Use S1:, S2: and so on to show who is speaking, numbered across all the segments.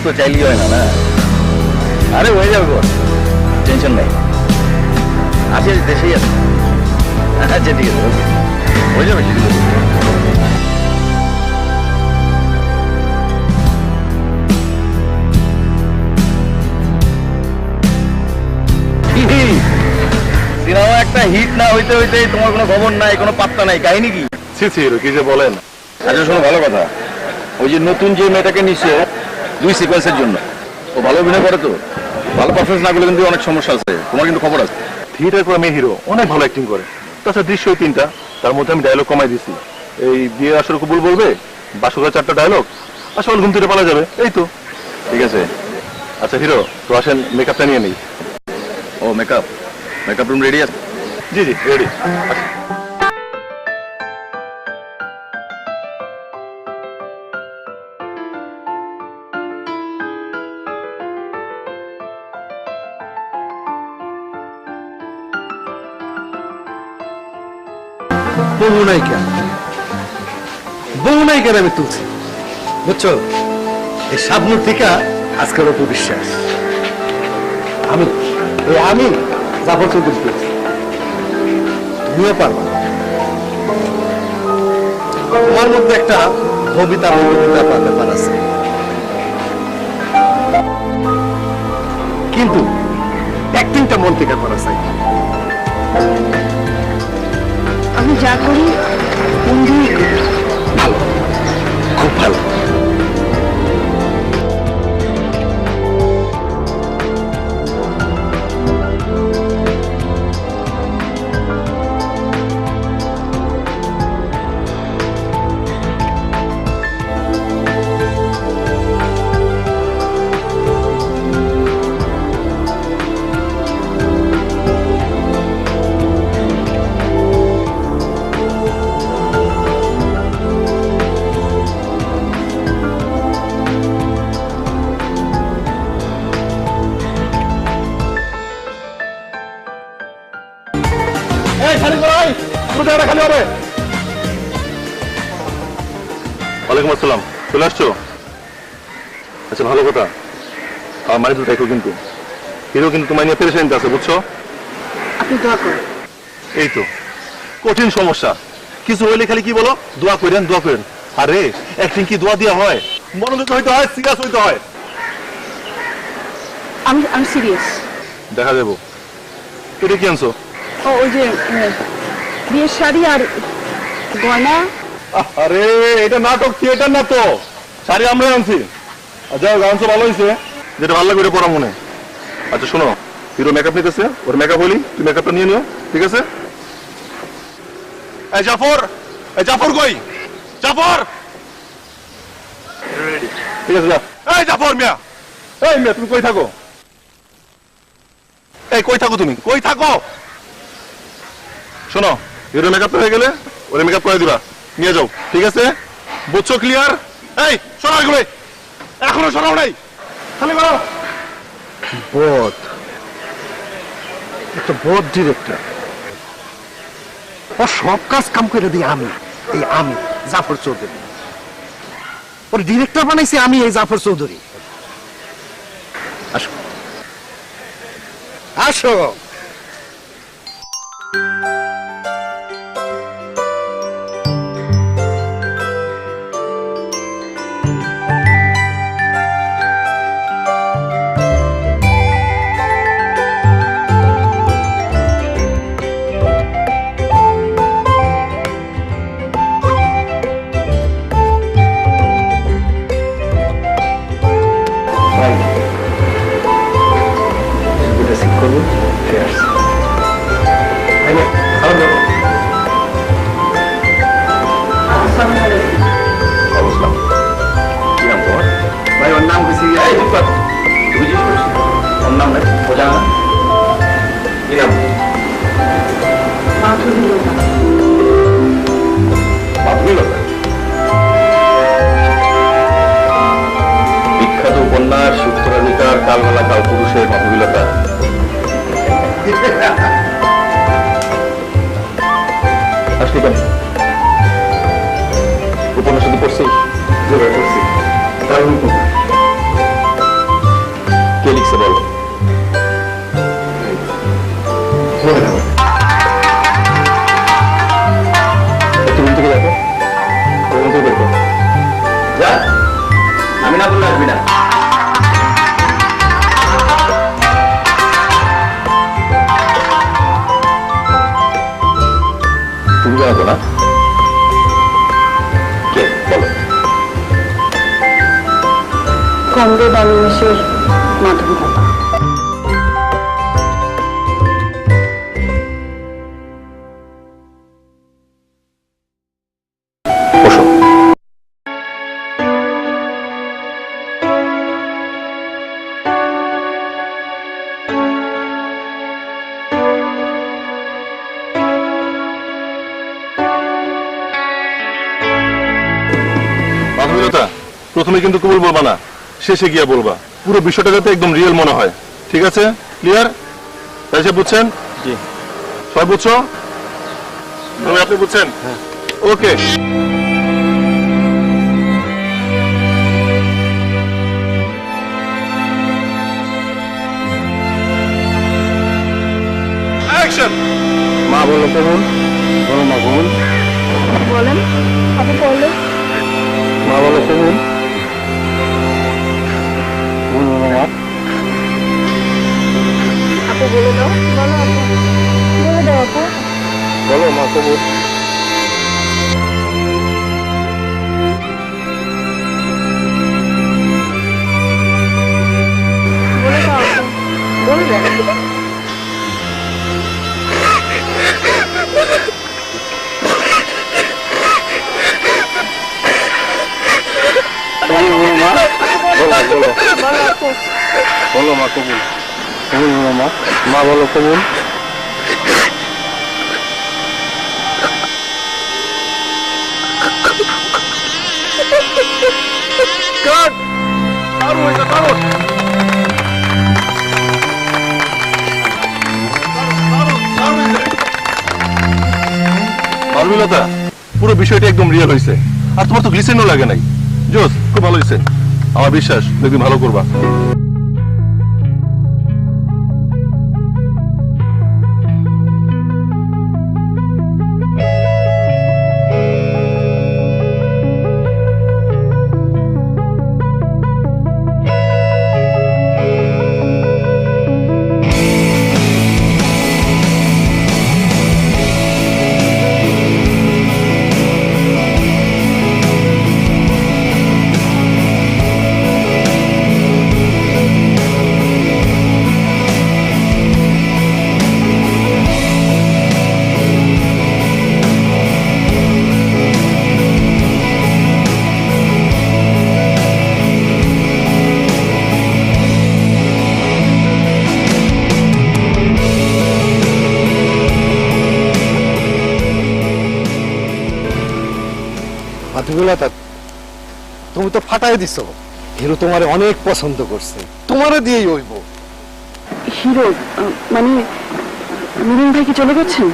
S1: তো চাইলেই হয় না, না? আরে হয়ে যাবে গো, টেনশন নেই। আছি দেশেই আছে। আচ্ছা ঠিক আছে, ওকে, হয়ে যাবে ঠিক আছে। সিনেমা একটা হিট না হইতে হইতে তোমার কোনো খবর নাই, কোনো পাত্তা নাই, কাহিনী কি?
S2: ছি ছি, কি যে বলেন।
S1: আচ্ছা শোনো, ভালো কথা, ওই যে নতুন যে মেয়েটাকে নিচ্ছে 2 সিকোয়েন্সের জন্য, ও ভালো অভিনয় করে তো, ভালো পারফরমেন্স না করলে কিন্তু অনেক সমস্যা আছে, তোমার কিন্তু খবর আছে।
S2: থিয়েটার করে মেয়ে হিরো অনেক ভালো অ্যাক্টিং করে, তাছাড়া দৃশ্য 3টা, তার মধ্যে আমি ডায়লগ কমাই দিছি। এই বিয়ের আসরে কবুল বলবে, বাসুকার 4টা ডায়লগ, আর সকাল ঘুম থেকে পালা যাবে, এই তো।
S1: ঠিক আছে।
S2: আচ্ছা হিরো, তো আসেন মেকআপটা নিয়ে নেই।
S1: ও মেকআপ, মেকআপ রুম রেডি আছে?
S2: জি জি রেডি।
S3: বহু নায়িকার আমি তুলছি, বুঝছো? এই শাবনূর থেকে আজকের অপু বিশ্বাস, আমি জাফর চৌধুরী তুলছি। তুমিও পারবা, তোমার মধ্যে একটা কবিতা ব্যাপার আছে, কিন্তু অ্যাক্টিংটা মন থেকে করা চাই।
S4: আমি যা করি মন দিয়ে করি।
S3: ভালো, খুব ভালো।
S2: ওয়ালাইকুম আসসালাম, চলে আসছো? আচ্ছা ভালো কথা, আমার মানি তো দেখো, কিন্তু হিরো কিন্তু তোমায় নিয়ে পেরেশানিতে আছে, বুঝছো?
S4: আপনি দোয়া করেন।
S2: এই তো কঠিন সমস্যা, কিছু হইলে খালি কি বলো, দোয়া করেন দোয়া করেন। আরে অ্যাক্টিং কি দোয়া দিয়া হয়? মনোযোগ হইতে হয়, সিরিয়াস হইতে হয়।
S4: আমি সিরিয়াস।
S2: দেখা যাবো। এটা কি আনছো?
S4: ওই যে বিয়ের শাড়ি আর গয়না।
S2: আরে এটা নাটক, থিয়েটার না তো, শাড়ি আমরা আনছি। যাও আনছো, ভালো হয়েছে, যেটা ভালো লাগে ওটা পড়া মনে। আচ্ছা শোনো, হিরো মেকআপ নিতেছে, ওর মেকআপ হলি, তুমি মেকআপটা নিয়ে নিও, ঠিক আছে? এই জাফর কই? জাফর ঠিক আছে, যা। এই জাফর মিয়া, এই মিয়া তুমি কই থাকো? এই কই থাকো তুমি, কই থাকো? শোনো, হিরো মেকআপটা হয়ে গেলে ওরে মেকআপ করে দিবা, নিয়ে যাও, ঠিক আছে? বুঝছো, ক্লিয়ার? এই সরাই গুলো এখনো সরাও নাই, খালি করো।
S3: বোধ, একটা বোধ ডিরেক্টর, ওর সব কাজ কাম করে দিই আমি, আমি জাফর চৌধুরী। ওর ডিরেক্টর বানাইছি আমি, এই জাফর চৌধুরী। আসো আসো।
S1: বিখ্যাত উপন্যাস উত্তরাধিকার কালবেলা কাল পুরুষের মাধবীলতা। উপন্যাস শুধু পড়ছি, পড়ছি,
S2: আছে বলো। তুমি থেকে দেখো, রুম থেকে বের করো।
S1: যা, আমি না বললে আসবি না।
S2: তুমি জানো না কে বলো।
S4: কমরেড অনিমেষের মাধবীলতা।
S2: বসো। মাধবীলতা, প্রথমে কিন্তু কবুল বলবা না, শেষে গিয়া বলবা। পুরো বিষয়টা যাতে একদম রিয়েল মনে হয়, ঠিক আছে? ক্লিয়ার? তাই সব বুঝছেন?
S1: জি।
S2: সবাই বুঝছো? আপনি বুঝছেন? ওকে। অ্যাকশন। মা বলো কবুল, বলো মা কবুল,
S4: বলেন আপু বললো।
S2: মা বলো কবুল, বলো মা।
S4: আপু বলে দাও, বলো আপু, বলে দাও আপু।
S2: বলো মা কবুল।
S4: বলে দাও আপু, বলে দাও।
S2: বলো মা, বলো বলো,
S4: বলো আপু।
S2: বলো মা কবুল, কবুল বলো মা, মা বলো কবুল। মাধবীলতা, পুরো বিষয়টা একদম রিয়েল হয়েছে, আর তোমার তো গ্লিসেনও লাগে নাই। জোস, খুব ভালো হয়েছে, আমার বিশ্বাস দেখবি ভালো করবা।
S3: মাধবীলতা, তুমি তো ফাটাই দিছো। হিরো তোমারে অনেক পছন্দ করছে, তোমারে দিয়েই হইব।
S4: হিরো মানে মিলন ভাই কি চলে গেছেন?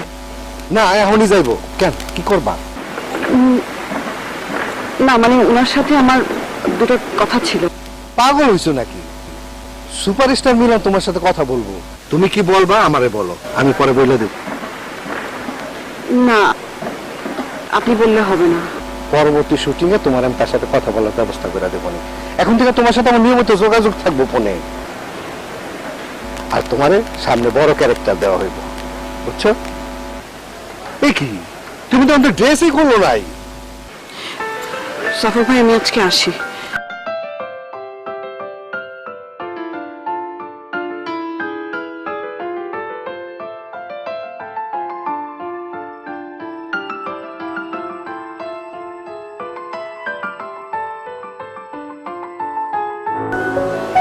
S3: না, এখনই যাইব। কেন, কি করবা?
S4: না মানে ওনার সাথে আমার দুটো কথা ছিল।
S3: পাগল হইছো নাকি? সুপারস্টার মিলন তোমার সাথে কথা বলবো। তুমি কি বলবা আমারে বলো, আমি পরে বলে দেব।
S4: না আপনি বললে হবে না।
S3: পরবর্তী শুটিং এ তোমার আমি তার সাথে কথা বলার ব্যবস্থা করে দেবো। এখন থেকে তোমার সাথে আমার নিয়মিত যোগাযোগ থাকবো ফোনে। আর তোমারে সামনে বড় ক্যারেক্টার দেওয়া হইব, বুঝছো? এ কি, তুমি তো আমাদের ড্রেসই করলো নাই।
S4: সফর ভাই আমি আজকে আসি।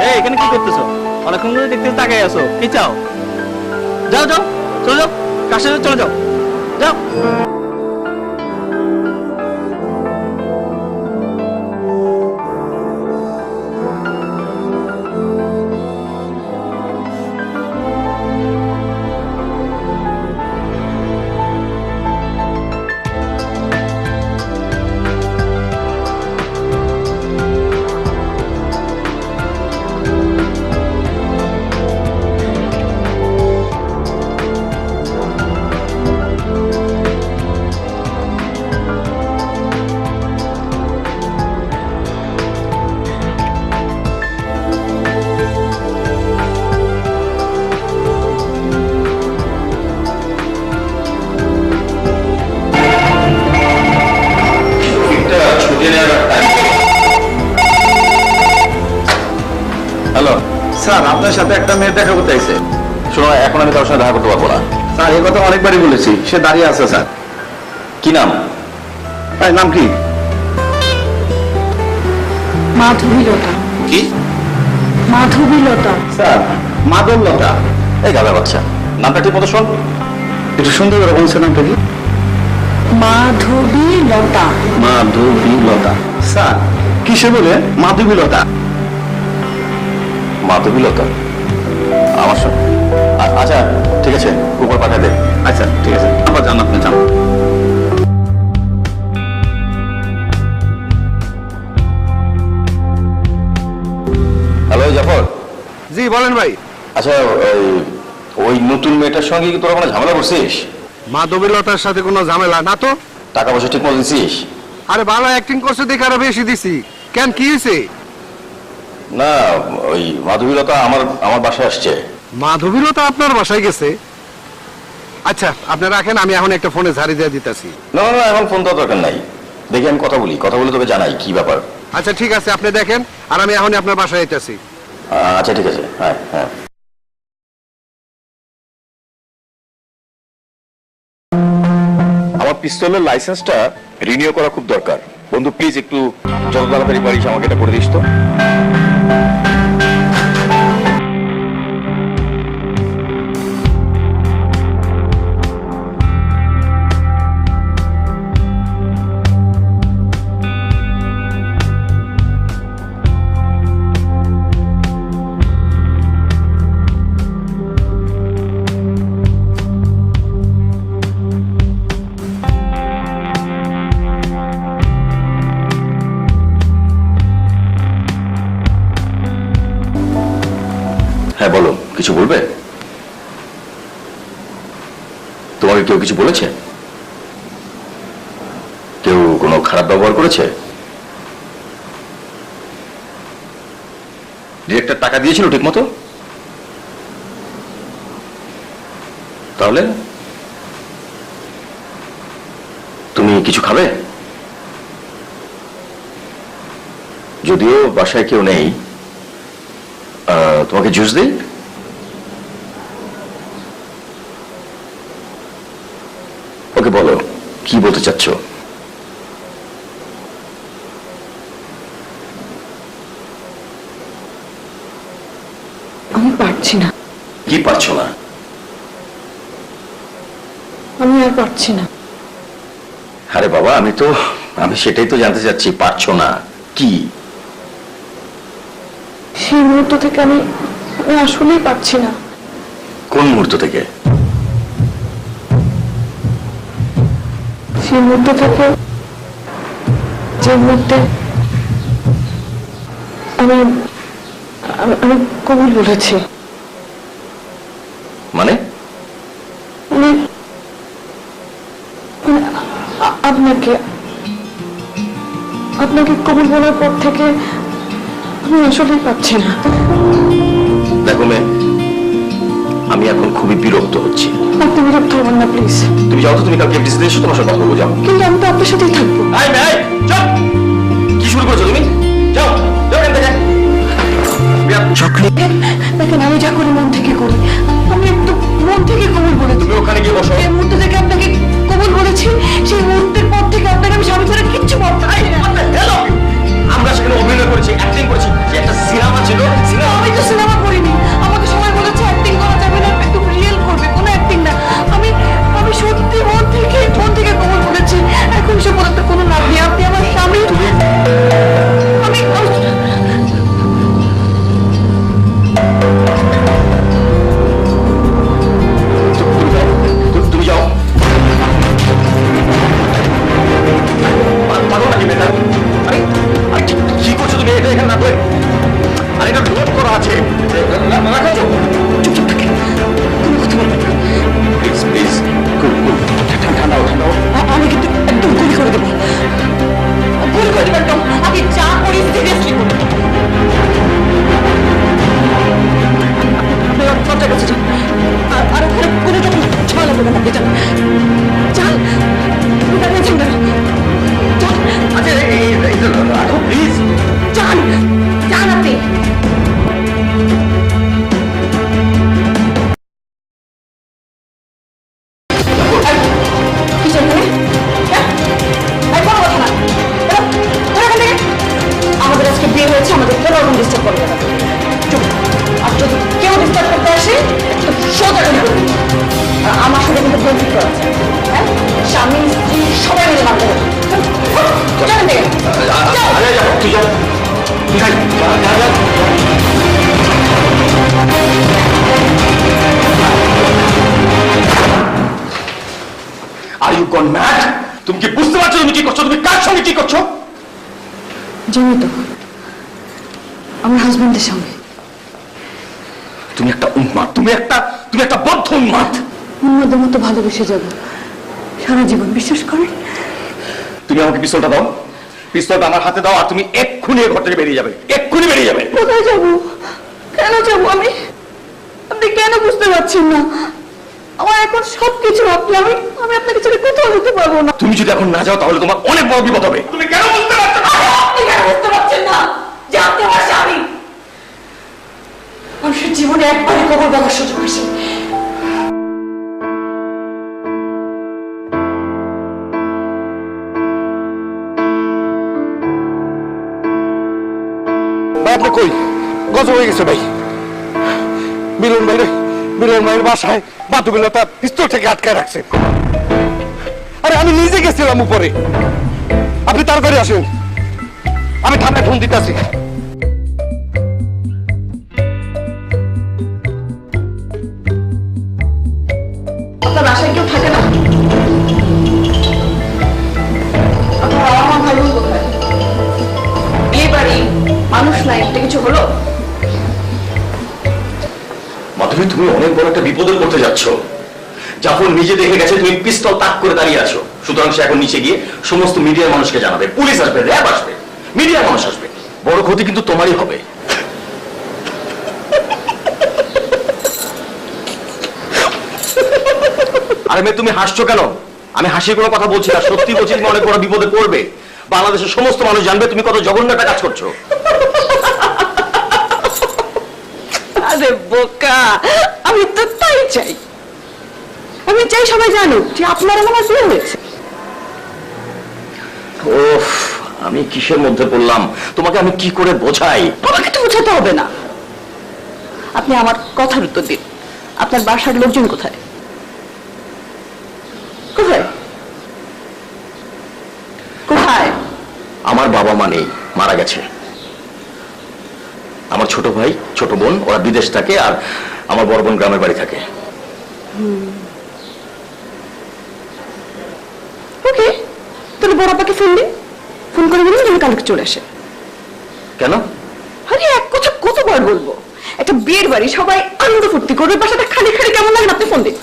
S5: এই এখানে কি করতেছো? অনেকক্ষণ ধরে দেখতে তাকাই আছো, কি চাও? যাও যাও, চলে যাও, কার সাথে চলে যাও, যাও।
S1: হ্যালো
S3: স্যার আপনার সাথে একটা মেয়ে দেখা করতে আইছে।
S1: শোনো, এখন আমি কারোর সঙ্গে দেখা করতে পারবো না।
S3: স্যার এই কথা অনেকবারই বলেছি, সে দাঁড়িয়ে আছে স্যার।
S1: কি নাম?
S3: ভাই নাম কি?
S4: মাধবীলতা।
S1: কি?
S4: মাধবীলতা।
S3: স্যার মাধবলতা।
S1: এই গাবে বাচ্চা, নামটা ঠিক মতো শোন।
S3: একটু সুন্দর করে বলছে নামটা কি?
S4: মাধবীলতা।
S3: মাধবীলতা। স্যার কিসে বলে মাধবীলতা?
S1: মাধবীলতা আমার সঙ্গে? আচ্ছা ঠিক আছে, উপর পাঠা দে।
S3: আচ্ছা ঠিক আছে, আবার যান, আপনি যান।
S1: হ্যালো জাফর।
S3: জি বলেন ভাই।
S1: আচ্ছা ওই নতুন মেয়েটার সঙ্গে কি তোরা কোনো ঝামেলা করছিস?
S3: মাধবীলতার সাথে কোনো ঝামেলা না তো।
S1: টাকা পয়সা ঠিক মতো দিছিস?
S3: আরে ভালো অ্যাক্টিং করছে দেখে আরো বেশি দিছি। কেন কি হয়েছে?
S1: না, ওই মাধবীলতা আমার বাসায় আসছে।
S3: মাধবীলতা আপনার বাসায় গেছে? আচ্ছা আপনি রাখেন, আমি এখন একটা ফোনে ঝাড়ি দিয়ে দিতেছি।
S1: না না, এখন ফোন দেওয়ার দরকার নাই। দেখি আমি কথা বলে তোকে জানাই কি ব্যাপার।
S3: আচ্ছা ঠিক আছে, আপনি দেখেন, আর আমি এখন আপনার বাসায় যেতেছি।
S1: আচ্ছা ঠিক আছে, হ্যাঁ হ্যাঁ। আমার পিস্তলের লাইসেন্সটা রিনিউ করা খুব দরকার। বন্ধু প্লিজ একটু যত তাড়াতাড়ি পারিস আমাকে এটা করে দিস তো। হ্যাঁ বলো, কিছু বলবে? তোমাকে কেউ কিছু বলেছে? কেউ কোনো খারাপ ব্যবহার করেছে? ডিরেক্টর টাকা দিয়েছিল ঠিক মতো? তাহলে তুমি কিছু খাবে? যদিও বাসায় কেউ নেই, তোমাকে জুস দিই? ওকে বলো, কি বলতে চাচ্ছ?
S4: আমি পারছি না।
S1: কি পারছো না?
S4: আমি আর পারছি না।
S1: আরে বাবা, আমি সেটাই তো জানতে চাচ্ছি, পারছো না কি?
S4: সেই মুহূর্ত থেকে আমি আসলেই পারছি না।
S1: কোন মুহূর্ত থেকে?
S4: সেই মুহূর্ত থেকে যে মুহূর্তে আমি আমি কবুল বলেছি।
S1: মানে?
S4: মানে আপনাকে কবুল বলার পর থেকে আমি আসলেই পাচ্ছি না।
S1: দেখো মেয়ে, আমি এখন খুবই বিরক্ত হচ্ছি।
S4: আপনি বিরক্ত হবেন না প্লিজ।
S1: তুমি যাও তো, তুমি কালকে এফডিসিতে এসো, তোমার সাথে কথা বলবো, যাও।
S4: কিন্তু আমি তো আপনার সাথেই থাকবো।
S1: কি শুরু করেছো তুমি? যাও যাও এখান থেকে।
S4: দেখেন আমি যা করি মন থেকে করি। আমি একটু মন থেকে কবুল বলেছি।
S1: তুমি ওখানে গিয়ে বসো।
S4: এই মুহূর্ত থেকে আপনাকে কবুল বলেছি, সেই মুহূর্তের পর থেকে আপনাকে আমি স্বামী ছাড়া কিচ্ছু ভাবতে পারি না।
S1: আমরা সেখানে অভিনয় করেছি, অ্যাক্টিং করেছি, যে একটা সিনেমা ছিল।
S4: আমি তো সিনেমা করিনি। আমাকে সবাই বলেছে অ্যাক্টিং করা যাবে না, একটু রিয়েল করবে, কোনো অ্যাক্টিং না। আমি সত্যি মন থেকে কবুল বলেছি। এখন সে বলতে কোনো লাভ নেই। আপনি আমার স্বামী। আমি
S1: তুমি যাও। পাগল নাকি মেয়েটা? আরে আরে কি করছো তুমি? এটা এখানে রাখবে? আরে এটা লোড করা আছে। রাখো তো।
S4: চুপ থাকে, কোনো কথা বলবেন না।
S1: প্লিজ প্লিজ, ঠান্ডা হও।
S4: আমি কিন্তু একদম গুলি করে দেবো। গুলি করে দেবো একদম। আমি যা করি সিরিয়াসলি করি। আপনি দরজার কাছে যান, আর ওখানে কোনো রকম ঝামেলা করবেন না। আপনি যান যান, আপনি দাঁড়িয়েছেন কেন? যান।
S1: আচ্ছা রাখো প্লিজ।
S4: যান যান আপনি। দিলে মারতে হবে। চলেন থেকে।
S1: আরে যাও, তুই যাও। ঠিক আছে, যা, যা, যা। Are you gone mad? তুমি কি বুঝতে পারছো তুমি কি করছো? তুমি কার সঙ্গে কি করছো?
S4: জানি তো, আমার হাজবেন্ডের সঙ্গে।
S1: তুমি একটা উন্মাদ, তুমি একটা বদ্ধ উন্মাদ।
S4: উন্মাদের মতো ভালোবেসে যাব সারা জীবন, বিশ্বাস করেন?
S1: তুমি আমাকে পিস্তলটা দাও, পিস্তলটা আমার হাতে দাও, আর তুমি এক্ষুনি এই ঘর থেকে বেরিয়ে যাবে, এক্ষুনি বেরিয়ে যাবে।
S4: কোথায় যাব? কেন যাব আমি? আপনি কেন বুঝতে পারছেন না? আমার এখন সবকিছু আপনি, আমি আপনাকে ছেড়ে কোথাও যেতে পারবো না।
S1: তুমি যদি এখন না যাও তাহলে তোমার অনেক বড় বিপদ হবে। তুমি কেন বুঝতে পারছো না?
S4: আপনি কেন বুঝতে পারছেন না যে আপনি আমার স্বামী? মানুষের জীবনে একবারই কবর দেওয়ার সুযোগ আসে।
S3: ভাই আপনি কই? গজব হয়ে গেছে ভাই। মিলন ভাইয়ের বাসায় বাতুগুলো তার পিস্তল থেকে আটকায় রাখছে। আরে আমি নিজে গেছিলাম উপরে, আপনি তাড়াতাড়ি আসেন, আমি থানায় ফোন দিতেছি।
S4: আপনার বাসায় কেউ থাকে না? আপনার বাবা মা ভাই বোন কোথায়? বিয়ে বাড়ি, মানুষ নাই, এটা কিছু হলো?
S1: মাধবী, তুমি অনেক বড় একটা বিপদের করতে যাচ্ছ। জাফর নিজে দেখে গেছে তুমি পিস্তল তাক করে দাঁড়িয়ে আছো, সুতরাং সে এখন নিচে গিয়ে সমস্ত মিডিয়ার মানুষকে জানাবে, পুলিশ আসবে, র্যাব আসবে, মিডিয়ার মানুষ আসবে। বড় ক্ষতি কিন্তু তোমারই হবে। আরে মেয়ে, তুমি হাসছো কেন? আমি হাসির কোনো কথা বলছি না, সত্যি বলছি, তুমি অনেক বড় বিপদে পড়বে। বাংলাদেশের সমস্ত মানুষ জানবে তুমি কত জঘন্য একটা কাজ করছো।
S4: আরে বোকা, আমি তো তাই চাই। আমি চাই সবাই জানুক যে আপনার আমার বিয়ে হয়েছে।
S1: ওফ, আমি কিসের মধ্যে পড়লাম? তোমাকে আমি কি করে বোঝাই?
S4: আমাকে তো বোঝাতে হবে না, আপনি আমার কথার উত্তর দিন। আপনার বাসার লোকজন কোথায়? কোথায় কোথায়?
S1: আমার বাবা মা নেই, মারা গেছে। আমার ছোট ভাই ছোট বোন ওরা বিদেশ থাকে, আর আমার বড় বোন গ্রামের বাড়ি থাকে।
S4: ওকে, তাহলে বড় আপাকে ফোন দিন, ফোন করে বলুন যেন কালকে চলে আসে।
S1: কেন?
S4: আরে এক কথা কতবার বলবো, একটা বিয়ের বাড়ি, সবাই আনন্দ ফুর্তি করবে, বাসাটা খালি খালি কেমন লাগে? আপনি ফোন দিন।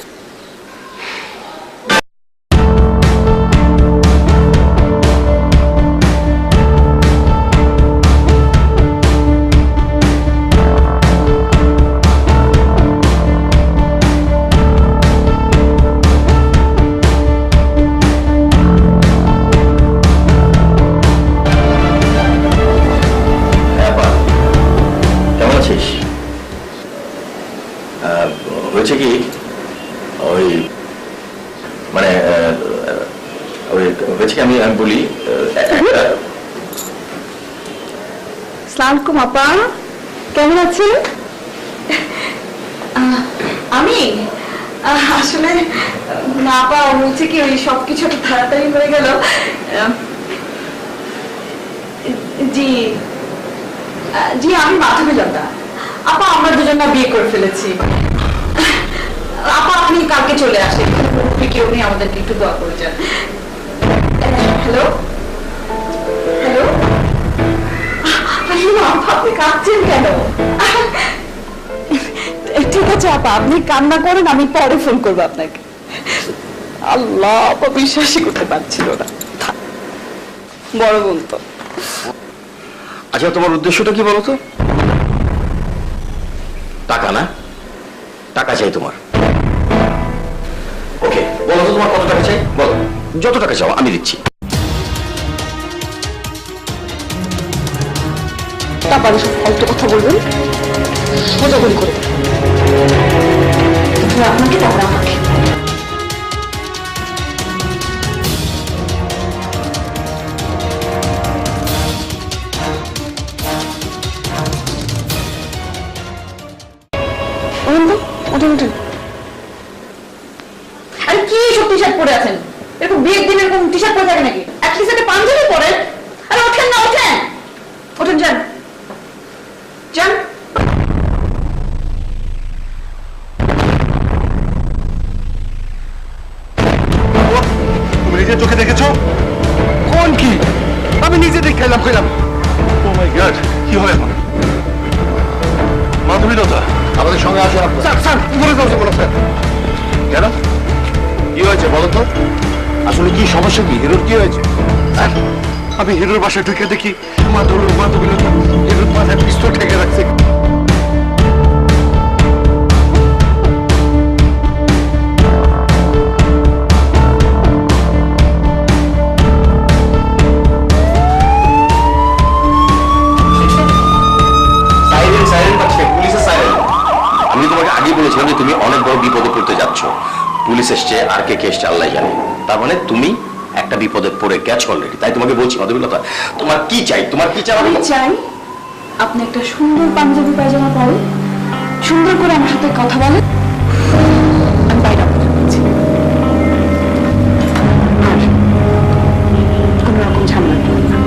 S1: কেমন আছিস? হয়েছে কি, ওই মানে ওই হয়েছে কি, আমি বলি।
S4: সালামালাইকুম আপা, কেমন আছেন? আমি আসলে না আপা, বলছে কি ওই সবকিছু একটু তাড়াতাড়ি হয়ে গেল। জি জি, আমি মাধবী লতা আপা, আমরা দুজন না বিয়ে করে ফেলেছি। আপা আপনি কালকে চলে আসেন, কেউ নেই, আমাদেরকে একটু দোয়া করে যান। হ্যালো হ্যালো, আপনি কাঁদছেন কেন? ঠিক আছে আপা, আপনি কান্না করেন, আমি পরে ফোন করবো আপনাকে। আল্লাহ, আপা বিশ্বাসই করতে পারছিল না। বড় বোন তো।
S1: আচ্ছা, তোমার উদ্দেশ্যটা কি বলো তো? টাকা না? টাকা চাই তোমার? ওকে, বলো তো তোমার কত টাকা চাই, বলো। যত টাকা চাও আমি দিচ্ছি।
S4: তারপরে সব ফালতু কথা বলবেন, মজাগুলি করে আপনাকে, তারপরে আমাকে। আরে কি সব টি শার্ট পরে আছেন? এরকম বিয়ের দিন এরকম টি শার্ট পরে থাকে নাকি? অ্যাটলিস্ট একটা পাঞ্জাবি পরেন। আরে ওঠেন না, ওঠেন ওঠেন, যান যান।
S3: তুমি নিজের চোখে দেখেছো? কোন কি? আমি নিজে দেখাইলাম কইলাম।
S2: ও মাই গড, কি হয় এখন? মাধবীলতা,
S3: আমাদের সঙ্গে আসো আপনারা। স্যার স্যার উপরে যাও বলো স্যার।
S2: কেন কি হয়েছে বলো তো?
S3: আসলে কি সমস্যা, কি হিরোর কি হয়েছে? স্যার আমি হিরোর বাসায় ঢুকে দেখি মাধবীলতা হিরোর মাথায় পিস্তল ঠেকে রাখছে।
S1: সাইরেন সাইরেন পাচ্ছে, পুলিশের সাইরেন। আমি তোমাকে আগে বলেছিলাম যে তুমি অনেক বড় বিপদে পড়তে যাচ্ছ। পুলিশ এসছে, আর কে এসছে আল্লাহ জানে। তার মানে তুমি একটা বিপদে পড়ে গেছো অলরেডি। তাই তোমাকে বলছি মাধবীলতা, তোমার কি চাই? তোমার কি চাই?
S4: আমি চাই আপনি একটা সুন্দর পাঞ্জাবি পায়জামা পরেন, সুন্দর করে আমার সাথে কথা বলেন, আমি বাইরে আপনাকে বলছি। আর কোনো রকম ঝামেলা করবেন না।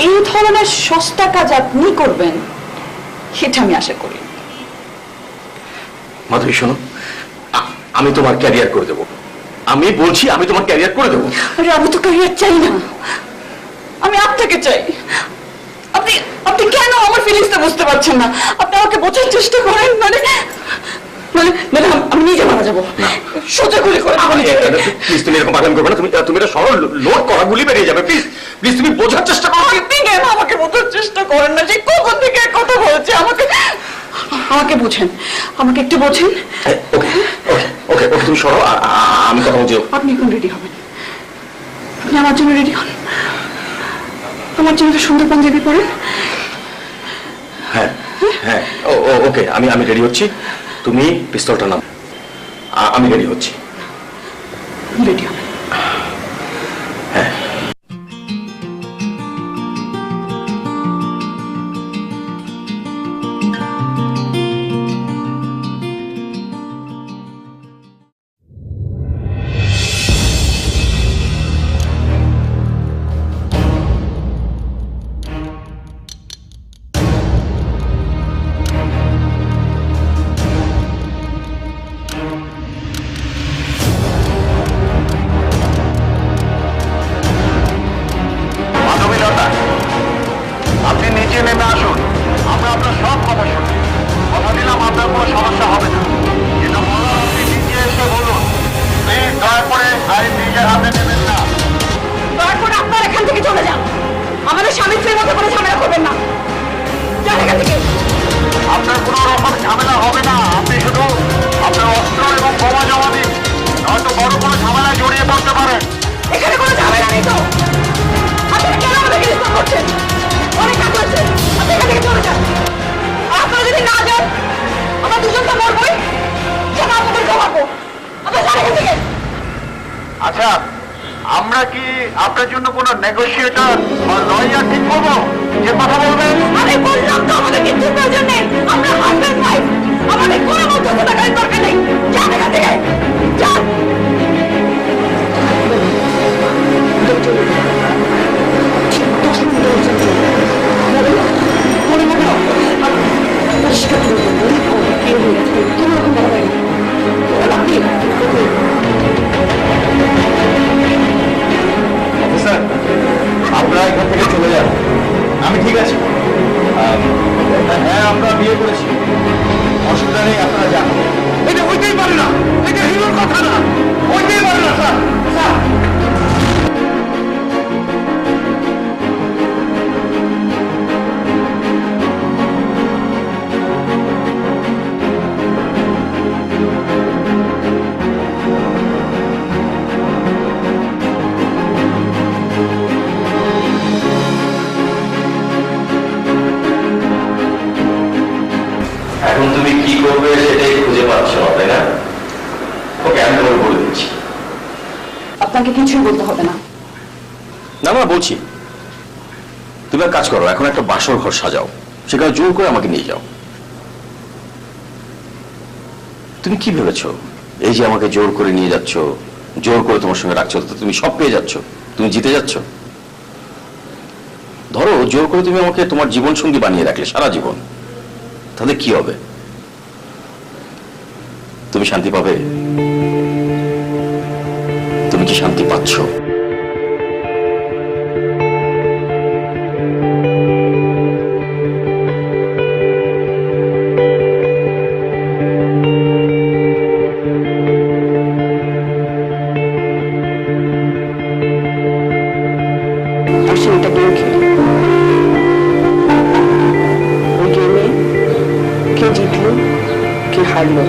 S4: এই ধরনের সস্তা কাজ আপনি করবেন সেটা আমি আশা করি।
S1: মাধবী শোনো, আমি তোমার ক্যারিয়ার করে দেবো। আমি বলছি আমি তোমার ক্যারিয়ার করে দেবো।
S4: আরে আমি তো ক্যারিয়ার চাই না, আমি আপনাকে চাই। আপনি আপনি কেন আমার ফিলিংসটা বুঝতে পারছেন না? আপনি আমাকে বোঝার চেষ্টা করেন। মানে মানে মানে আমি নিজে মারা যাবো, সোজা গুলি করে দেবো নিজেকে।
S1: প্লিজ তুমি এরকম পাগলামি করবে না। তুমি এটা সরল লোড করা, গুলি বেরিয়ে যাবে। প্লিজ প্লিজ তুমি বোঝার চেষ্টা করো।
S4: আপনি কেন আমাকে বোঝার চেষ্টা করেন না? যে কখন থেকে কথা বলছে, আমাকে আমাকে বোঝেন, আমাকে একটু বোঝেন।
S1: ওকে ওকে ওকে ওকে তুমি সরো, আমি কথা বলছি।
S4: আপনি এখন রেডি হবেন, আপনি আমার জন্য রেডি হন। আমার জন্য একটা সুন্দর পাঞ্জাবি পরেন।
S1: হ্যাঁ হ্যাঁ ওকে, আমি রেডি হচ্ছি। তুমি পিস্তলটা নাও, আমি রেডি হচ্ছি।
S4: রেডি হবেন।
S1: হ্যাঁ
S3: আপনি নিচে নেমে আসুন, আমরা আপনার সব কথা শুনি। কথা দিলাম আপনার কোনো সমস্যা হবে না। যেটা বলার আপনি নিচে এসে বলুন। প্লিজ দয়া করে আইন নিজের হাতে নেবেন না।
S4: দয়া করে আপনার এখান থেকে চলে যান। আমাদের স্বামী স্ত্রীর মধ্যে কোনো ঝামেলা করবেন না। যান এখান থেকে।
S3: আপনার কোনো রকম ঝামেলা হবে না। আপনি শুধু আপনার অস্ত্র এবং বোমা জমা দিন, নয়তো বড় কোনো ঝামেলায় জড়িয়ে পড়তে পারেন।
S4: এখানে কোনো ঝামেলা নেই তো? আপনারা কেন আমাদেরকে ডিস্টার্ব করছেন? অনেক কাজ হচ্ছে, আপনি এখান থেকে চলে যান। আর আপনারা যদি না যান, আমরা দুজন তো মরবই, যেন আপনাদের জমাবো। আপনারা যান এখান থেকে।
S3: আচ্ছা, আমরা কি আপনার জন্য কোনো নেগোসিয়েটর বা লয়ার ঠিক করবো যে কথা বলবেন?
S4: আমি বললাম তো আমাদের কিছু প্রয়োজন নেই। আমরা হাজব্যান্ড ওয়াইফ, আমাদের কোনো মধ্যস্থতাকারীর দরকার নেই। যান এখান থেকে, যান।
S1: অফিসার, আপনারা এখান থেকে চলে যান। আমি ঠিক আছি। হ্যাঁ আমরা বিয়ে করেছি, অসুবিধা নেই, আপনারা যান।
S3: এটা হইতেই পারে না, এটা হিরোর কথা না, হইতেই পারে না স্যার। স্যার
S1: করবে সেটাই খুঁজে পাচ্ছ না, তাই না? ওকে, আমি তোমাকে বলে দিচ্ছি।
S4: আপনাকে কিছুই বলতে হবে না।
S1: না না, বলছি, তুমি এক কাজ করো, এখন একটা বাসর ঘর সাজাও, সেখানে জোর করে আমাকে নিয়ে যাও। তুমি কি ভেবেছো এই যে আমাকে জোর করে নিয়ে যাচ্ছ, জোর করে তোমার সঙ্গে রাখছো, তো তুমি সব পেয়ে যাচ্ছ, তুমি জিতে যাচ্ছ? ধরো জোর করে তুমি আমাকে তোমার জীবন সঙ্গী বানিয়ে রাখলে সারা জীবন, তাহলে কি হবে? তুমি শান্তি পাবে? তুমি কি শান্তি পাচ্ছ?
S4: আসলে এটা গেম খেলি, ওই গেমে কে জিতলো কে হারলো,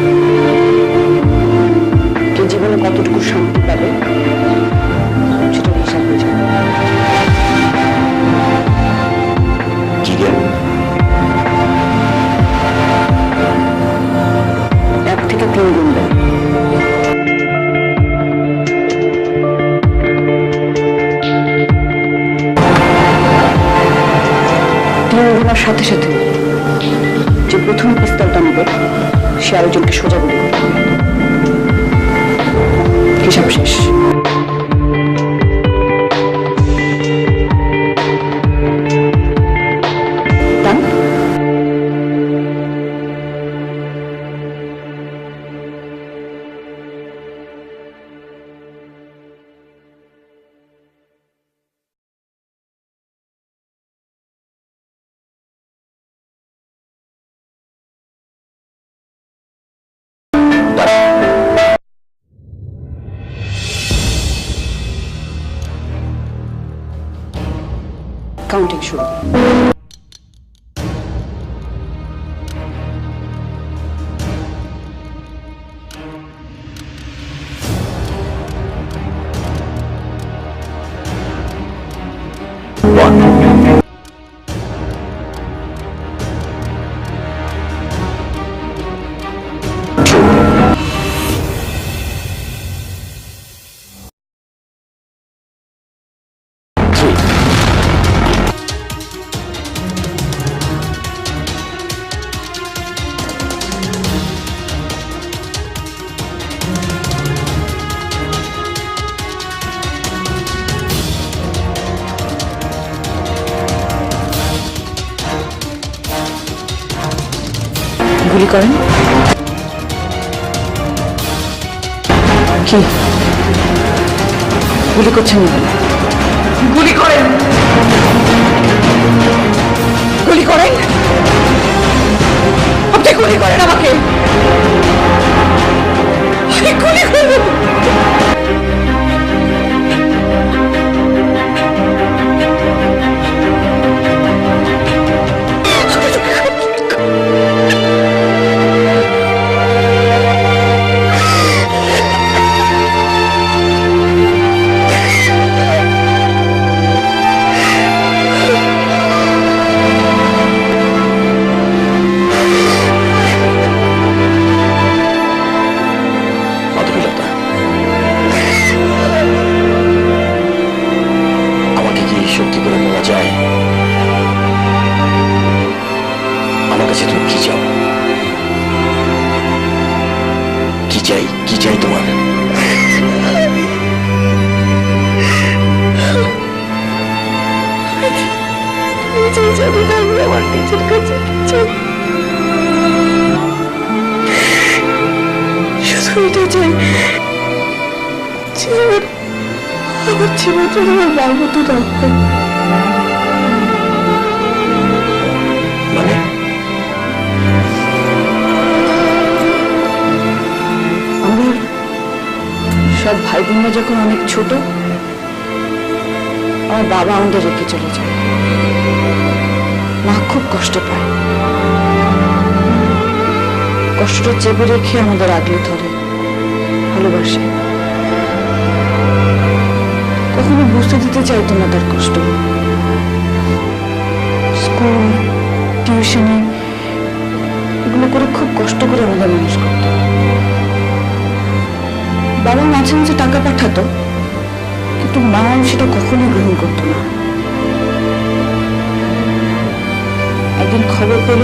S4: কে জীবনে কতটুকু শান্তি পাবে সেটা হিসাব হয়ে যাবে।
S1: কি গেম?
S4: 1 থেকে 3 গুনবেন। গুনার সাথে সাথে যে প্রথম পিস্তলটা নেবে সে আরেকজনকে সোজা গুলি করবে। হিসাব শেষ। Done? কাউন্টিং শুরু। গুলি করেন। কি গুলি করছেন? গুলি করেন, গুলি করেন, আপনি গুলি করেন আমাকে, গুলি করেন।
S1: কি চাই তোমার?
S4: আমার নিজের কাছে শুধু এটা চাই, আমার জীবনটা আমার মার মতো রাখবেন।
S1: মানে
S4: আমার সব ভাই বোনরা যখন অনেক ছোট, আমার বাবা আমাদের রেখে চলে যায়, মা খুব কষ্ট পায়, কষ্টটা চেপে রেখে আমাদের আগলে ধরে, ভালোবাসে, কখনো বুঝতে দিতে চাইতো না তার কষ্ট। স্কুল টিউশনি এগুলো করে খুব কষ্ট করে মানুষ করত। বাবা মাঝে মাঝে টাকা পাঠাতো, কিন্তু মা সেটা কখনোই গ্রহণ করতো না। একদিন খবর পেল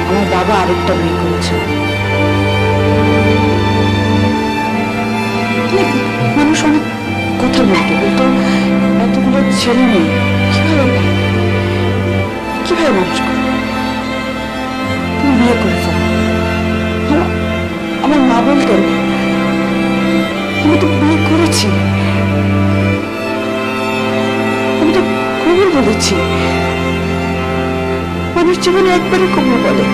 S4: আমার বাবা আরেকটা বিয়ে করেছে। মানুষ অনেক কথা বলতো, বলতো এতগুলো ছেলে মেয়ে কিভাবে মানুষ করে, তুমি বিয়ে করে ফেলো। আমার মা বলতেন আমি তো বিয়ে করেছি, আমি তো কবুল বলেছি। মানুষ জীবনে একবারই কবুল বলে।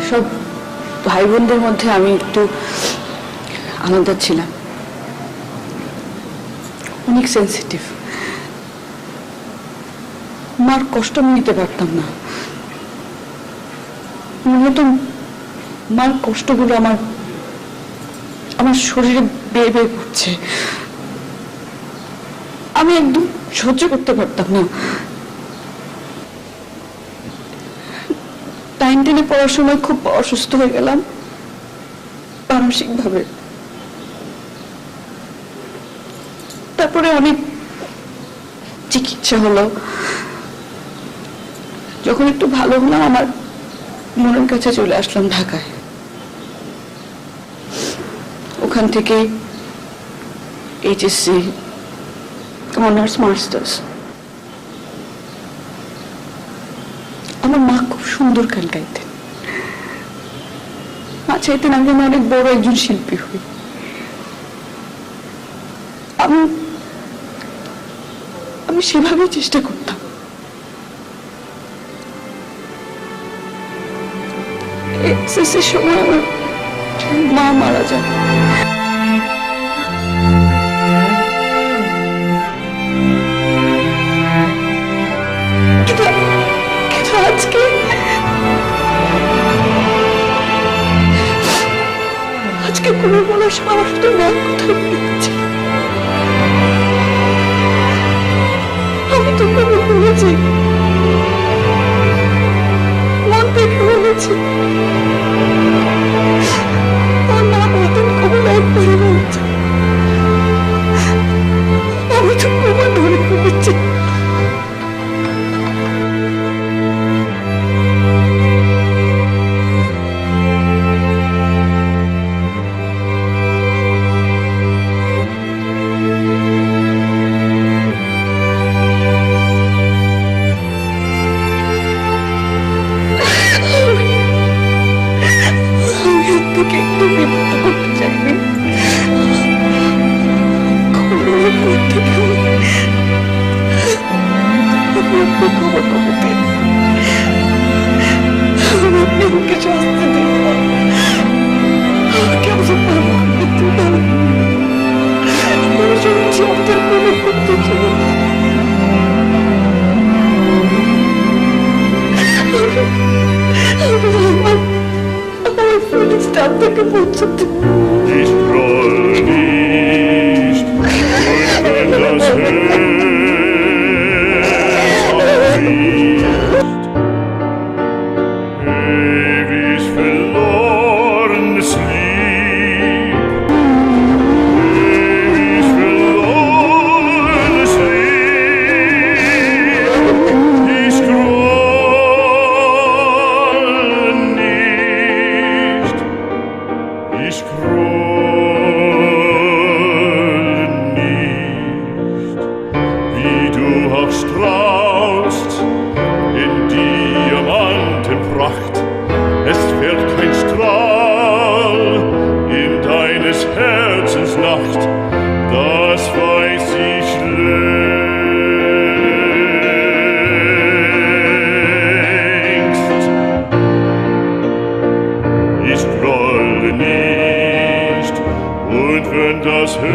S4: সব ভাই বোনদের মধ্যে আমি একটু আলাদা ছিলাম, অনেক সেন্সিটিভ। মার কষ্ট আমি নিতে পারতাম না। মূলত মার কষ্টগুলো আমার শরীরে বেয়ে বেয়ে পড়ছে, আমি একদম সহ্য করতে পারতাম না। 9-10 পড়ার সময় খুব অসুস্থ হয়ে গেলাম মানসিক ভাবে। তারপরে অনেক চিকিৎসা হলো। যখন একটু ভালো হলাম আমার মনের কাছে চলে আসলাম ঢাকায়। ওখান থেকে এইচএসসি, অনার্স, মাস্টার্স। আমার মা খুব সুন্দর গান গাইতেন, মা চাইতেন আমি অনেক বড় একজন শিল্পী হই। আমি সেভাবেই চেষ্টা করতাম। এক্সেসের সময় আমার মা মারা যায়। আজকে কোনো বলার সময় আমার শুধু মার কথা মনে হচ্ছে। আমি তো কোনো বলেছি, মন থেকে বলেছি। আমার মা বলতেন কবুল একবারই বলছে, আমি তো কবুল ধরে ফেলেছি।
S6: Ich roll nicht, und wenn das Herz aufwiegt, ewig verlorenes Lied, ewig verlorenes Lied, ich groll nicht, ich groll nicht, wie du auch strahlst in Diamantenpracht. Es fällt kein Strahl in deines Herzens Nacht, das weiß ich längst. Ich grolle nicht, und wenn das Herz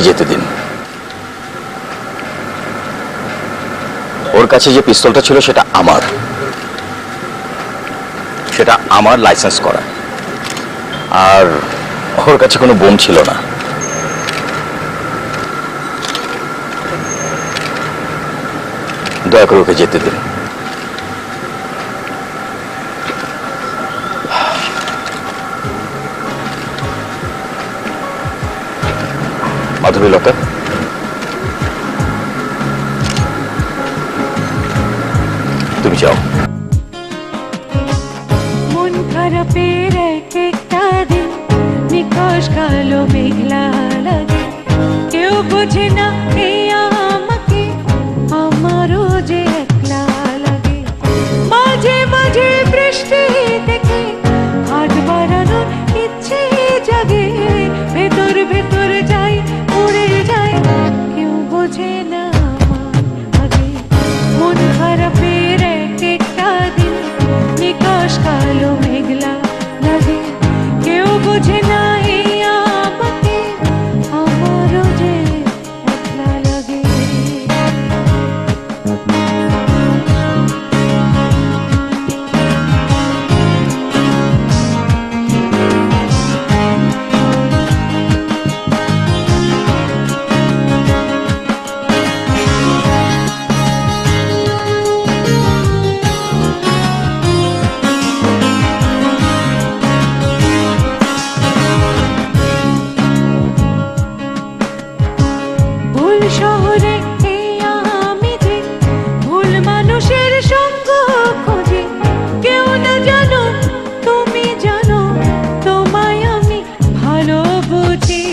S1: ওকে যেতে দিন। ওর কাছে যে পিস্তলটা ছিল সেটা আমার licence করা, আর ওর কাছে কোনো বোম ছিল না। দয়া করে ওকে যেতে দিন। মাধবী লতা, তুমি যাও।
S4: মন খারাপের এক একটা দিন নিকশ কালো মেঘলা লাগে, কেউ বোঝে না এই আমাকে, আমারও যে একলা লাগে। মাঝে মাঝে বৃষ্টি দেখে হাত বাড়ানোর ইচ্ছে জাগে, ভেতর ভেতর যাই উড়ে যায়, কেউ বোঝে না আমার আগে। মন খারাপের এক একটা দিন নিকশ কালো মেঘলা লাগে, কেউ বোঝে না এই আমাকে, আমারও যে একলা লাগে। ভুল শহরে এই আমি যে, ভুল মানুষের সঙ্গ খোঁজে, কেউ না জানো তুমি জানো, তোমায় আমি ভালো বুঝি।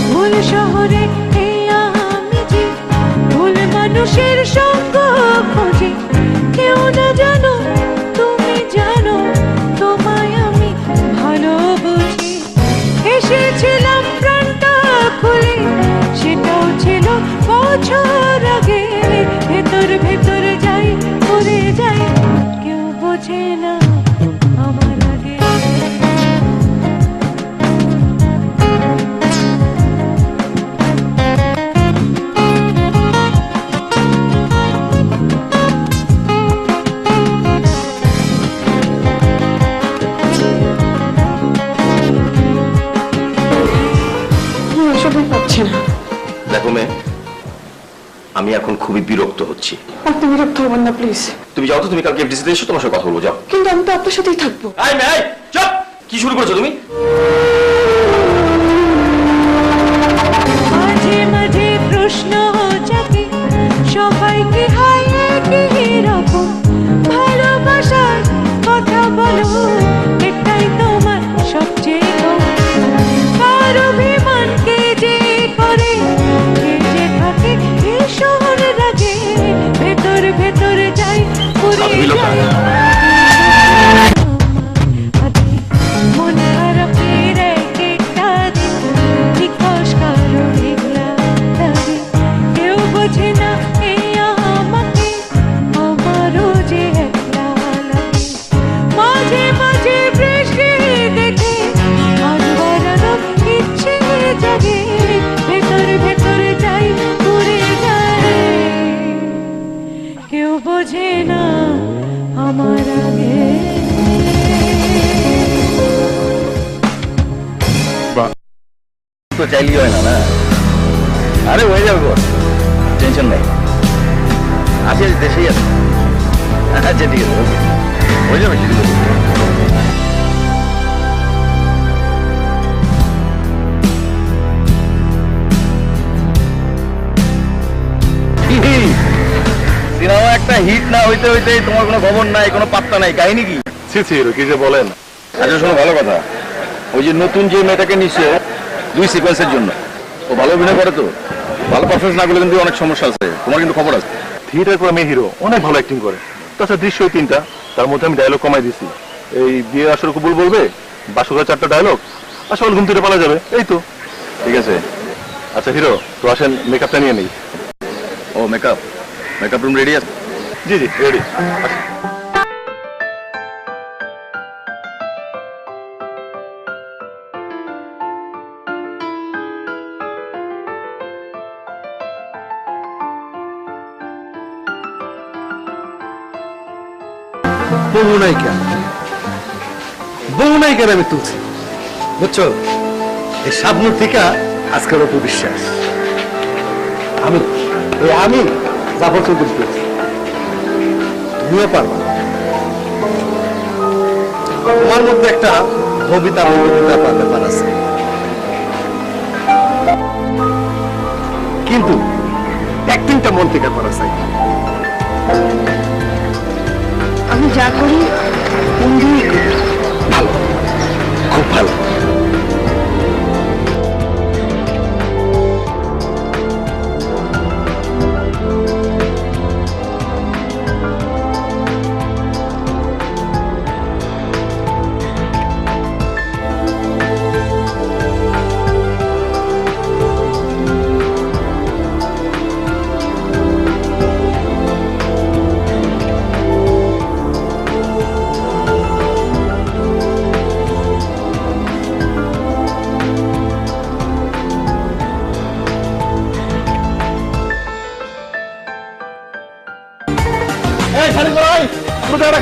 S4: ভুল শহরে এই আমি যে, ভুল মানুষের সঙ্গ খোঁজে, কেউ না জানো তুমি জানো, তোমায় আমি ভালো বুঝি। এসেছিলাম প্রাণটা খুলে, সেটাও ছিল বছর আগে, ভেতর ভেতর যাই উড়ে যাই, কেউ বোঝে না আমার আগে।
S7: সবাই পাচ্ছে না।
S1: দেখো মেয়ে, আমি এখন খুবই বিরক্ত হচ্ছি।
S7: আপনি বিরক্ত হবেন না প্লিজ।
S1: তুমি যাও তো, তুমি কালকে এফডিসিতে এসো, তোমার সাথে কথা বলবো, যাও।
S7: কিন্তু আমি তো আপনার সাথেই থাকবো।
S1: আই মেয়ে, চুপ! কি শুরু করেছো তুমি?
S4: মাঝে মাঝে প্রশ্ন জাগে, সবাইকে হয় একই রকম, ভালোবাসার কথা বলো, এটাই তোমার সবচেয়ে কম। কার অভিমানকে যে করে, কে যে থাকে ভীষণ রাগে, ভেতর ভেতর যাই পুরে যায়। মন খারাপের এক একটা দিন নিকশ কালো মেঘলা লাগে, কেউ বোঝে না এই আমাকে, আমারও যে একলা লাগে। মাঝে মাঝে বৃষ্টি দেখে হাত বাড়ানোর ইচ্ছে জাগে, ভেতর ভেতর যাই উড়ে যায়, কেউ বোঝে না আমার আগে।
S1: তো চাইলেই হয় না, না? আরে হয়ে যাবে গো, টেনশন নেই। আছে, দেশেই আছে। আচ্ছা ঠিক আছে, ওকে, হয়ে যাবে। সিনেমা একটা হিট না হইতে হইতে তোমার কোনো খবর নাই, কোনো পাত্তা নাই, কাহিনী কি?
S2: ছি ছি, কি যে বলেন।
S1: আচ্ছা শোনো, ভালো কথা, ওই যে নতুন যে মেয়েটাকে নিচ্ছে 2 সিকোয়েন্সের জন্য, ও ভালো অভিনয় করে তো, ভালো পারফরমেন্স না করলে কিন্তু অনেক সমস্যা আছে, তোমার কিন্তু খবর আছে।
S2: থিয়েটার করে মেয়ে হিরো অনেক ভালো অ্যাক্টিং করে, তাছাড়া দৃশ্যই 3টা, তার মধ্যে আমি ডায়লগ কমাই দিছি। এই বিয়ে আসর কবুল বলবে, বাসুরা 4টা ডায়লগ, আর সকাল ঘুম থেকে পালা যাবে, এই তো।
S1: ঠিক আছে।
S2: আচ্ছা হিরো, তো আসেন মেকআপটা নিয়ে নেই।
S1: ও মেকআপ রুম রেডি আছে?
S2: জি জি রেডি।
S3: বহু নায়িকার আমি তুলছি, বুঝছো? এই শাবনুর থেকে আজকের অপবিশ্বাস আমি জাফর চৌধুরী তুলছি। তুমিও পারবা। তোমার মধ্যে একটা কবিতা ব্যাপার আছে, কিন্তু অ্যাক্টিংটা মন থেকে করা চাই।
S4: আমি যা করি মন দিয়েই করি।
S3: ভালো, খুব ভালো।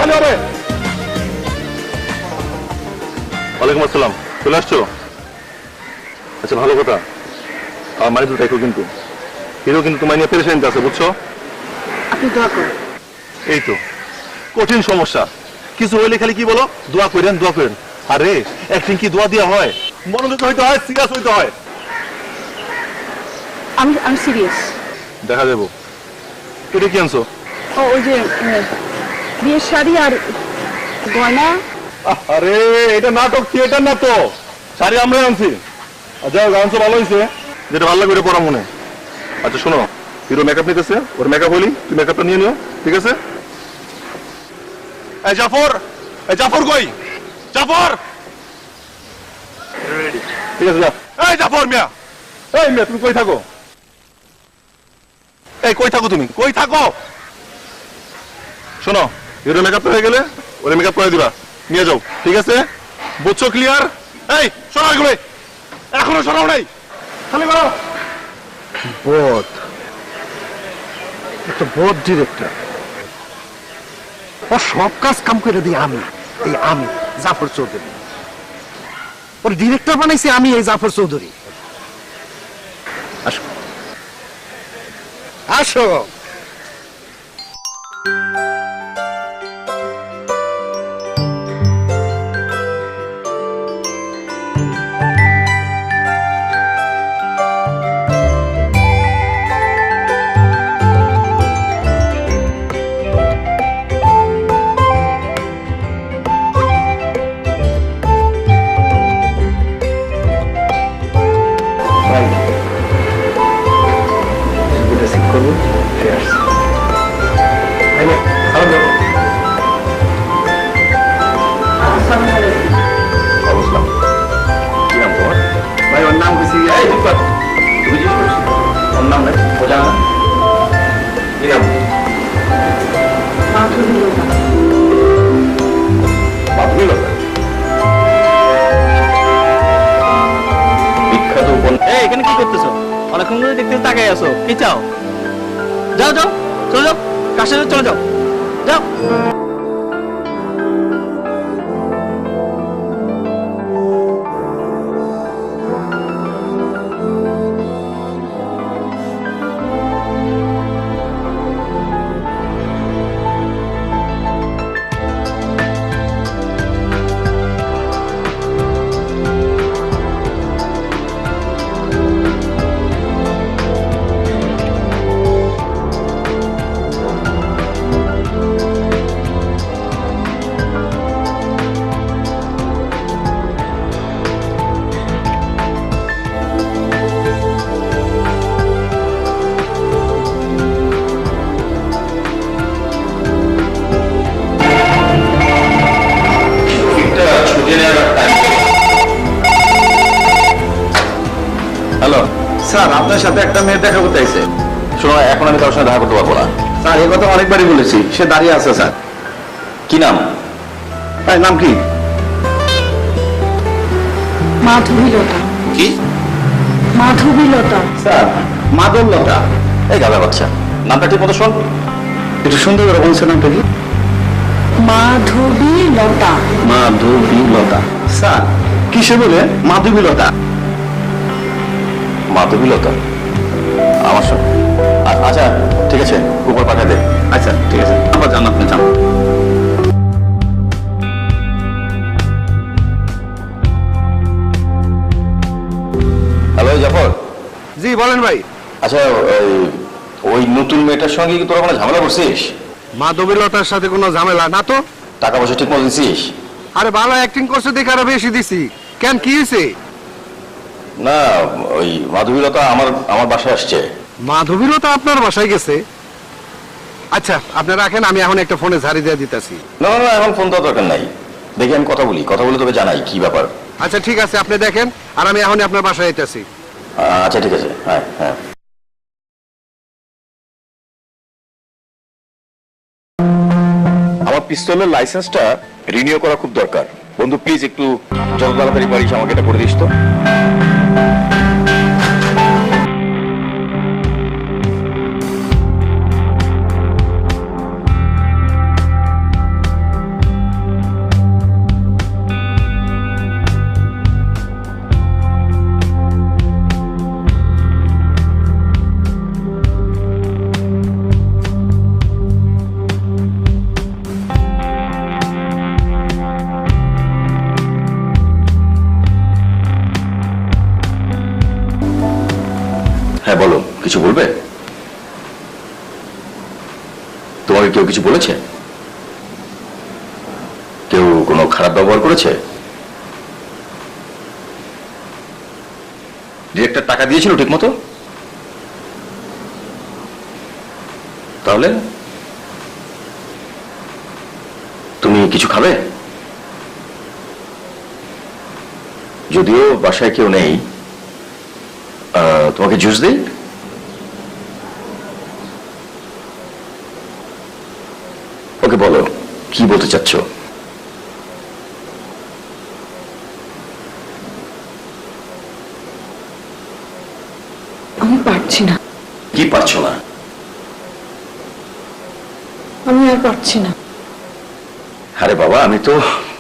S2: খালি হবে। ওয়ালাইকুম আসসালাম, চলে আসছো? আচ্ছা, ভালো কথা। আমার মানে দুটাই কিন্তু হিরো কিন্তু তোমায় নিয়ে পেরেশানিতে আছে, বুঝছো?
S4: আপনি দোয়া করুন।
S2: এই তো কঠিন সমস্যা, কিছু হইলে খালি কি বলো, দোয়া করেন দোয়া করেন। আরে একদিন কি দোয়া দেওয়া হয়? মনোযোগ হইতে হয়, সিরিয়াস হইতে হয়।
S4: আমি সিরিয়াস।
S2: দেখা দেবো। এটা কি আনছো?
S4: ওই যে বিয়ের শাড়ি আর গয়না।
S2: আরে এটা নাটক, থিয়েটার না তো। শাড়ি আমরা আনছি। আচ্ছা, গান ভালো হয়েছে, যেটা ভালো লাগবে পড়া মনে। আচ্ছা শোনো, হিরো মেকআপ নিতেছে, ওর মেকআপ হলি তুমি মেকআপটা নিয়ে নিও, ঠিক আছে? এই জাফর, এই জাফর কই? জাফর, ঠিক আছে যা। এই জাফর মিয়া, এই মিয়া তুমি কই থাকো? এই কই থাকো তুমি, কই থাকো? শোনো, হিরো মেকআপটা হয়ে গেলে ওরে মেকআপ করে দিবা, নিয়ে যাও, ঠিক আছে? বুঝছো? ক্লিয়ার? এই সরাও এগুলো, এখনো সরাও নাই, খালি করো।
S3: বোধ, একটা বোধ ডিরেক্টর। ও সব কাজ কাম করে দিই আমি, আমি জাফর চৌধুরী। ওর ডিরেক্টর বানাইছি আমি, এই জাফর চৌধুরী। আসো আসো।
S1: ভাই ওর নাম কিছু তুমি জিজ্ঞেস করছি, ওর নাম নাই, ও জানা না? কি নাম? মাধুরীলতা। বিখ্যাত
S5: এই এখানে কি করতেছো? অনেকক্ষণ ধরে দেখতে তাকাই আছো, কি চাও? যাও যাও, চলে যাও, কাছে চলে যাও, যাও।
S1: হ্যালো স্যার, আপনার সাথে একটা মেয়ে দেখা করতে আইছে। শোনো, এখন আমি তার সাথে দেখা করতে পারবো না স্যার, এই কথা অনেকবারই বলেছি। সে দাঁড়িয়ে আছে স্যার। কি নাম? নাম কি?
S4: মাধবীলতা।
S1: কি?
S4: মাধবীলতা।
S1: স্যার, মাধবলতা। এই গালা বাচ্চা, নামটা ঠিক মতো শোন, একটু সুন্দর করে বলছে নামটা কি?
S4: মাধবীলতা।
S5: মাধবীলতা স্যার কিসে বলে মাধবীলতা?
S1: মাধবীলতা আমার সঙ্গে আচ্ছা ঠিক আছে উপর পাঠা দে।
S5: আচ্ছা ঠিক আছে, আবার যান, আপনি যান।
S1: হ্যালো জাফর,
S3: জি বলেন ভাই।
S1: আচ্ছা ওই নতুন মেয়েটার সঙ্গে কি তোরা কোনো ঝামেলা করছিস?
S3: মাধবীলতার সাথে কোনো ঝামেলা না তো।
S1: টাকা পয়সা ঠিক মতো দিছিস?
S3: আরে ভালো অ্যাক্টিং করছে দেখে আরো বেশি দিছি। কেন কি হয়েছে?
S1: না ওই মাধবীলতা আমার বাসায় আসছে।
S3: মাধবীলতা আপনার বাসায় গেছে? আচ্ছা আপনি রাখেন, আমি এখন একটা ফোনে ঝাড়ি দিয়ে দিতেছি।
S1: না না না, এখন ফোন দেওয়ার দরকার নাই, দেখি আমি কথা বলে তোকে জানাই কি ব্যাপার।
S3: আচ্ছা ঠিক আছে, আপনি দেখেন, আর আমি এখনই আপনার বাসায় যেতেছি।
S1: আচ্ছা ঠিক আছে, হ্যাঁ হ্যাঁ। আমার পিস্তলের লাইসেন্সটা রিনিউ করা খুব দরকার। বন্ধু প্লিজ একটু যত তাড়াতাড়ি পারিস আমাকে এটা করে দিস তো। হ্যাঁ বলো, কিছু বলবে? তোমাকে কেউ কিছু বলেছে? কেউ কোনো খারাপ ব্যবহার করেছে? ডিরেক্টর টাকা দিয়েছিল ঠিক মতো? তাহলে তুমি কিছু খাবে? যদিও বাসায় কেউ নেই, তোমাকে জুস দিই? ওকে বলো কি বলতে চাচ্ছ।
S7: আমি পারছি না,
S1: কি পারছো না?
S7: আমি আর পারছি না।
S1: আরে বাবা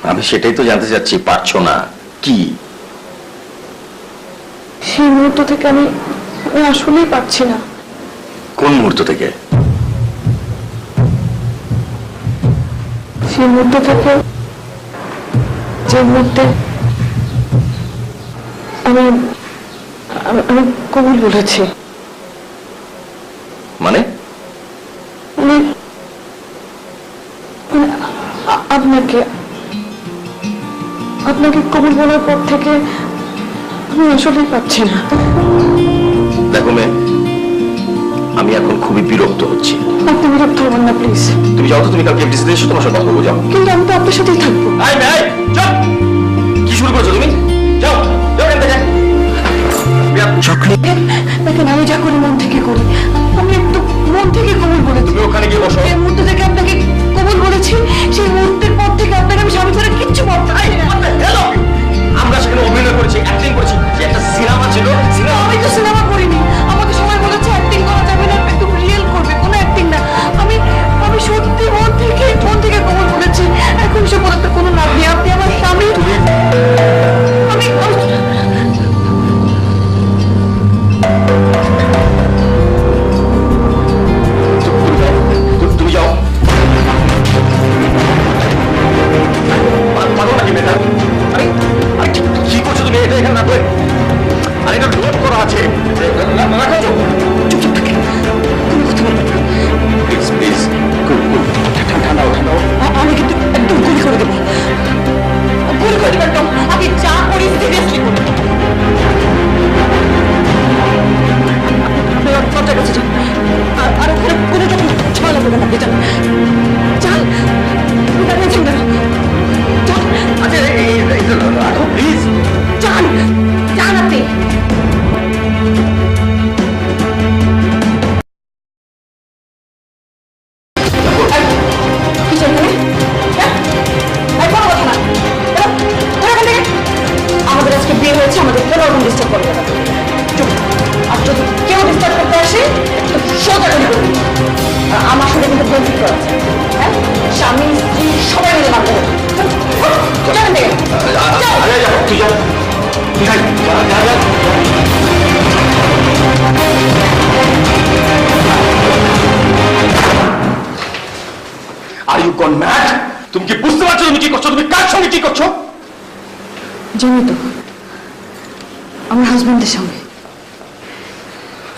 S1: আমি সেটাই তো জানতে চাচ্ছি, পারছো না কি?
S7: সেই মুহূর্ত থেকে আমি আসলেই পারছি না।
S1: কোন মুহূর্ত থেকে?
S7: সেই মুহূর্ত থেকে যে মুহূর্তে আমি আমি কবুল বলেছি।
S1: মানে?
S7: মানে আপনাকে কবুল বলার পর থেকে আমি আসলেই পাচ্ছি না।
S1: দেখো মেয়ে, আমি এখন খুবই বিরক্ত হচ্ছি।
S7: আপনি বিরক্ত হবেন না প্লিজ।
S1: তুমি যাও তো, তুমি কালকে এফডিসিতে এসো, তোমার সাথে কথা বলবো, যাও।
S7: কিন্তু আমি তো আপনার সাথেই থাকবো।
S1: কি শুরু করেছো তুমি? যাও যাও এখান থেকে।
S7: দেখেন আমি যা করি মন থেকে করি, আমি একটু মন থেকে কবুল বলেছি।
S1: তুমি ওখানে গিয়ে বসো।
S7: যে মুহূর্ত থেকে আপনাকে কবুল বলেছি সেই মুহূর্তের পর থেকে আপনাকে আমি স্বামী ছাড়া কিচ্ছু বলতে পারি না।
S1: আমরা সেখানে অভিনয় করেছি, অ্যাক্টিং করেছি, যে একটা সিনেমা ছিল।
S7: আমি তো সিনেমা করিনি, আমাকে সবাই বলেছে অ্যাক্টিং করা যাবে না, একটু রিয়েল করবে, কোনো অ্যাক্টিং না। আমি সত্যি মন থেকে কবুল বলেছি। এখন সে বলতে কোনো লাভ নেই, আপনি আমার স্বামী।
S1: তুমি যাও। পারো নাকি বেটা? আরে আরে কি করছো তুমি? এটা এখানে রাখবে? আরে এটা লোড করা আছে, রাখো। চুপচাপ থাকে, প্লিজ প্লিজ। ঠান্ডা
S7: আমি কিন্তু একদম গুলি করে দেবো, গুলি করে দেবো একদম। আমি যা করি সিরিয়াসলি করি। আপনার কাছে যান, আর ওখানে কোনো রকম ঝামেলা করবেন আপনি। যান যান, দাঁড়িয়েছেন কেন? যান।
S1: আচ্ছা রাখো প্লিজ।
S7: যান যান আপনি। আমাদের আজকে বিয়ে হয়েছে, আমাদের কোনো রকম ডিস্টার্ব করবে না। চুপ। আর যদি কেউ ডিস্টার্ব করতে আসে একটু সোজা করে বলবি। আমার সাথে কিন্তু বন্ধুত্ব আছে, হ্যাঁ? স্বামী স্ত্রী
S1: তুই যা, তুই যা, যা, যা, যা। Are you gone mad? তুমি কি বুঝতে পারছো তুমি কি করছো? তুমি কার সঙ্গে কি করছো?
S4: জানি তো, আমার হাজবেন্ডের সঙ্গে।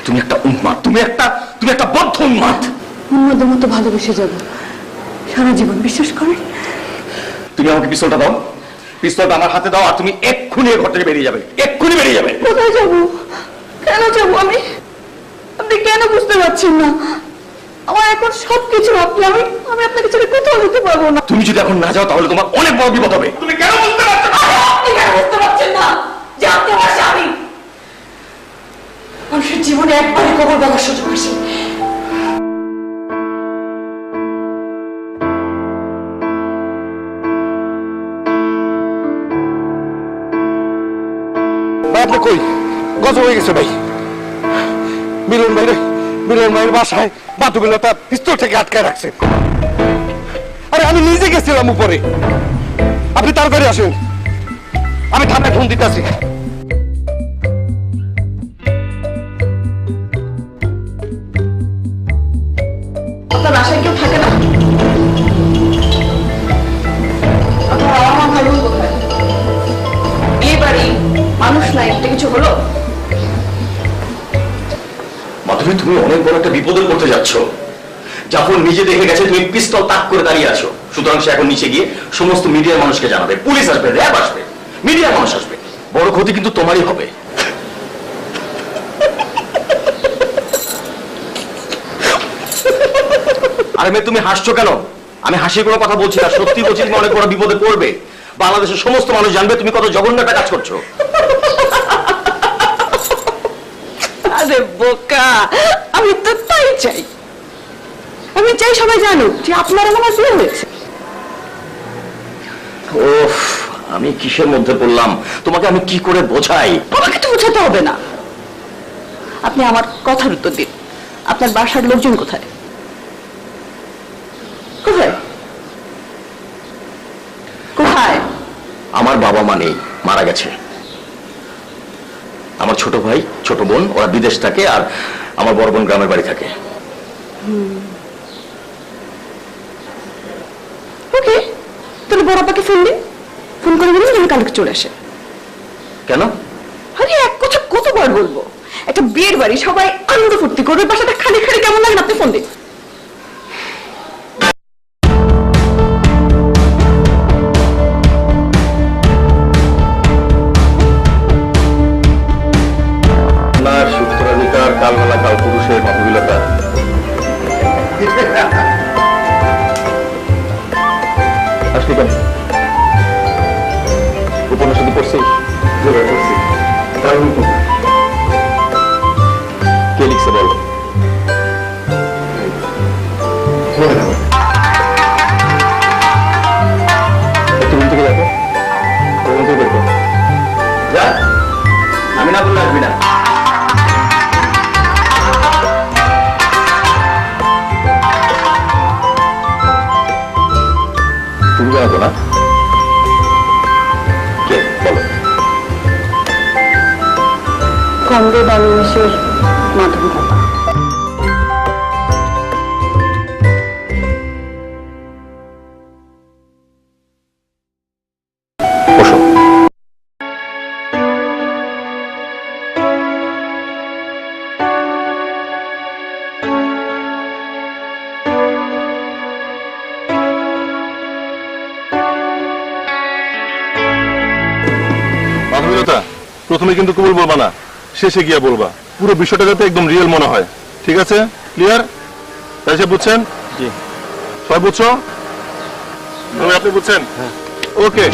S1: তুমি একটা উন্মাদ, তুমি একটা বদ্ধ উন্মাদ।
S4: উন্মাদের মতো ভালোবেসে যাব সারা জীবন, বিশ্বাস করেন?
S1: তুমি আমাকে পিস্তলটা দাও, পিস্তলটা আমার হাতে দাও, আর তুমি এক্ষুনি এই ঘর থেকে বেরিয়ে যাবে, এক্ষুনি বেরিয়ে যাবে।
S4: কোথায় যাব? কেন যাব আমি? আপনি কেন বুঝতে পারছেন না? আমার এখন সবকিছু আপনি, আমি আপনাকে ছেড়ে কোথাও যেতে পারবো না।
S1: তুমি যদি এখন না যাও তাহলে তোমার অনেক বড় বিপদ হবে। তুমি কেন বুঝতে পারছো না?
S4: আপনি কেন বুঝতে পারছেন না যে আপনি আমার স্বামী? মানুষের জীবনে একবারই কবর দেওয়ার সুযোগ আসে।
S3: ভাই আপনি কই? গজব হয়ে গেছে ভাই। মিলন ভাইয়ের বাসায় বাতুবিল্লা তার পিস্তল থেকে আটকায় রাখছে। আরে আমি নিজে গেছিলাম উপরে। আপনি তাড়াতাড়ি আসেন, আমি থানায় ফোন দিতেছি।
S4: আপনার বাসায় কেউ থাকে না? আপনার বাবা মা ভাই বোন কোথায়? বিয়ে বাড়ি, মানুষ নাই, এটা কিছু হলো?
S1: মাধবী, তুমি অনেক বড় একটা বিপদের মধ্যে যাচ্ছ। জাফর নিজে দেখে গেছে তুমি পিস্তল তাক করে দাঁড়িয়ে আছো, সুতরাং সে এখন নিচে গিয়ে সমস্ত মিডিয়ার মানুষকে জানাবে, পুলিশ আসবে, র্যাব আসবে, মিডিয়ার মানুষ আসবে। বড় ক্ষতি কিন্তু তোমারই হবে। আরে মেয়ে, তুমি হাসছো কেন? আমি হাসির কোনো কথা বলছি না, সত্যি বলছি, তুমি অনেক বড় বিপদে পড়বে। বাংলাদেশের সমস্ত মানুষ জানবে তুমি কত জঘন্য একটা কাজ করছো।
S4: আরে বোকা, আমি তো তাই চাই। আমি চাই সবাই জানুক যে আপনার আমার বিয়ে হয়েছে।
S1: ওফ, আমি কিসের মধ্যে পড়লাম? তোমাকে আমি কি করে বোঝাই?
S4: আমাকে তো বোঝাতে হবে না। আপনি আমার কথার উত্তর দিন। আপনার বাসার লোকজন কোথায়? কোথায় কোথায়?
S1: আমার বাবা মা নেই, মারা গেছে। আমার ছোট ভাই ছোট বোন ওরা বিদেশ থাকে, আর আমার বড় বোন গ্রামের বাড়ি থাকে।
S4: ওকে, তাহলে বড় আপাকে ফোন দিন। ফোন করে বলুন যেন কালকে চলে আসে।
S1: কেন?
S4: আরে এক কথা কতবার বলবো? একটা বিয়ের বাড়ি, সবাই আনন্দ ফুর্তি করবে, বাসাটা খালি খালি কেমন লাগে না? আপনি ফোন দিন।
S2: আপনার সূত্রাধিকার কালবেলা কাল পুরুষের মাধবীলতা। আসলি কেন? উপন্যাস শুধু পড়ছিস? পড়ছি। কে লিখছে বল? একটু রুম থেকে দেখো, রুম থেকে দেখো।
S1: যা, আমি না বললে আসবি না।
S2: তুমি জানো না? কে বলো?
S4: কমরেড অনিমেষের মাধবীলতা।
S2: বসো। মাধবীলতা, প্রথমে কিন্তু কবুল বলবা না, শেষে গিয়া বলবা। পুরো বিষয়টা যাতে একদম রিয়েল মনে হয়। ঠিক আছে? ক্লিয়ার? তাই সব বুঝছেন? জি। সবাই বুঝছো? আপনি বুঝছেন? ওকে।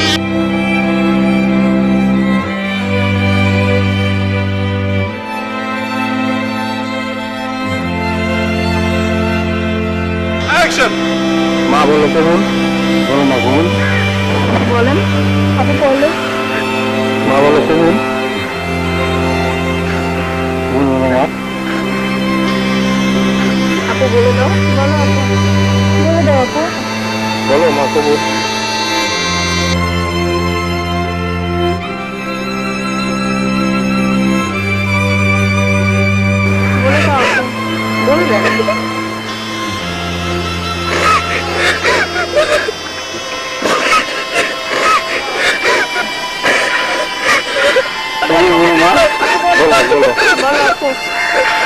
S2: অ্যাকশন। মা বলো কেমন? বলো মা কেমন?
S4: বলেন, আপনি বললেন।
S2: মা বলো কেমন?
S4: আপু বলে দাও। বলো আপু, বলে দাও আপু।
S2: বলো মা কবুল।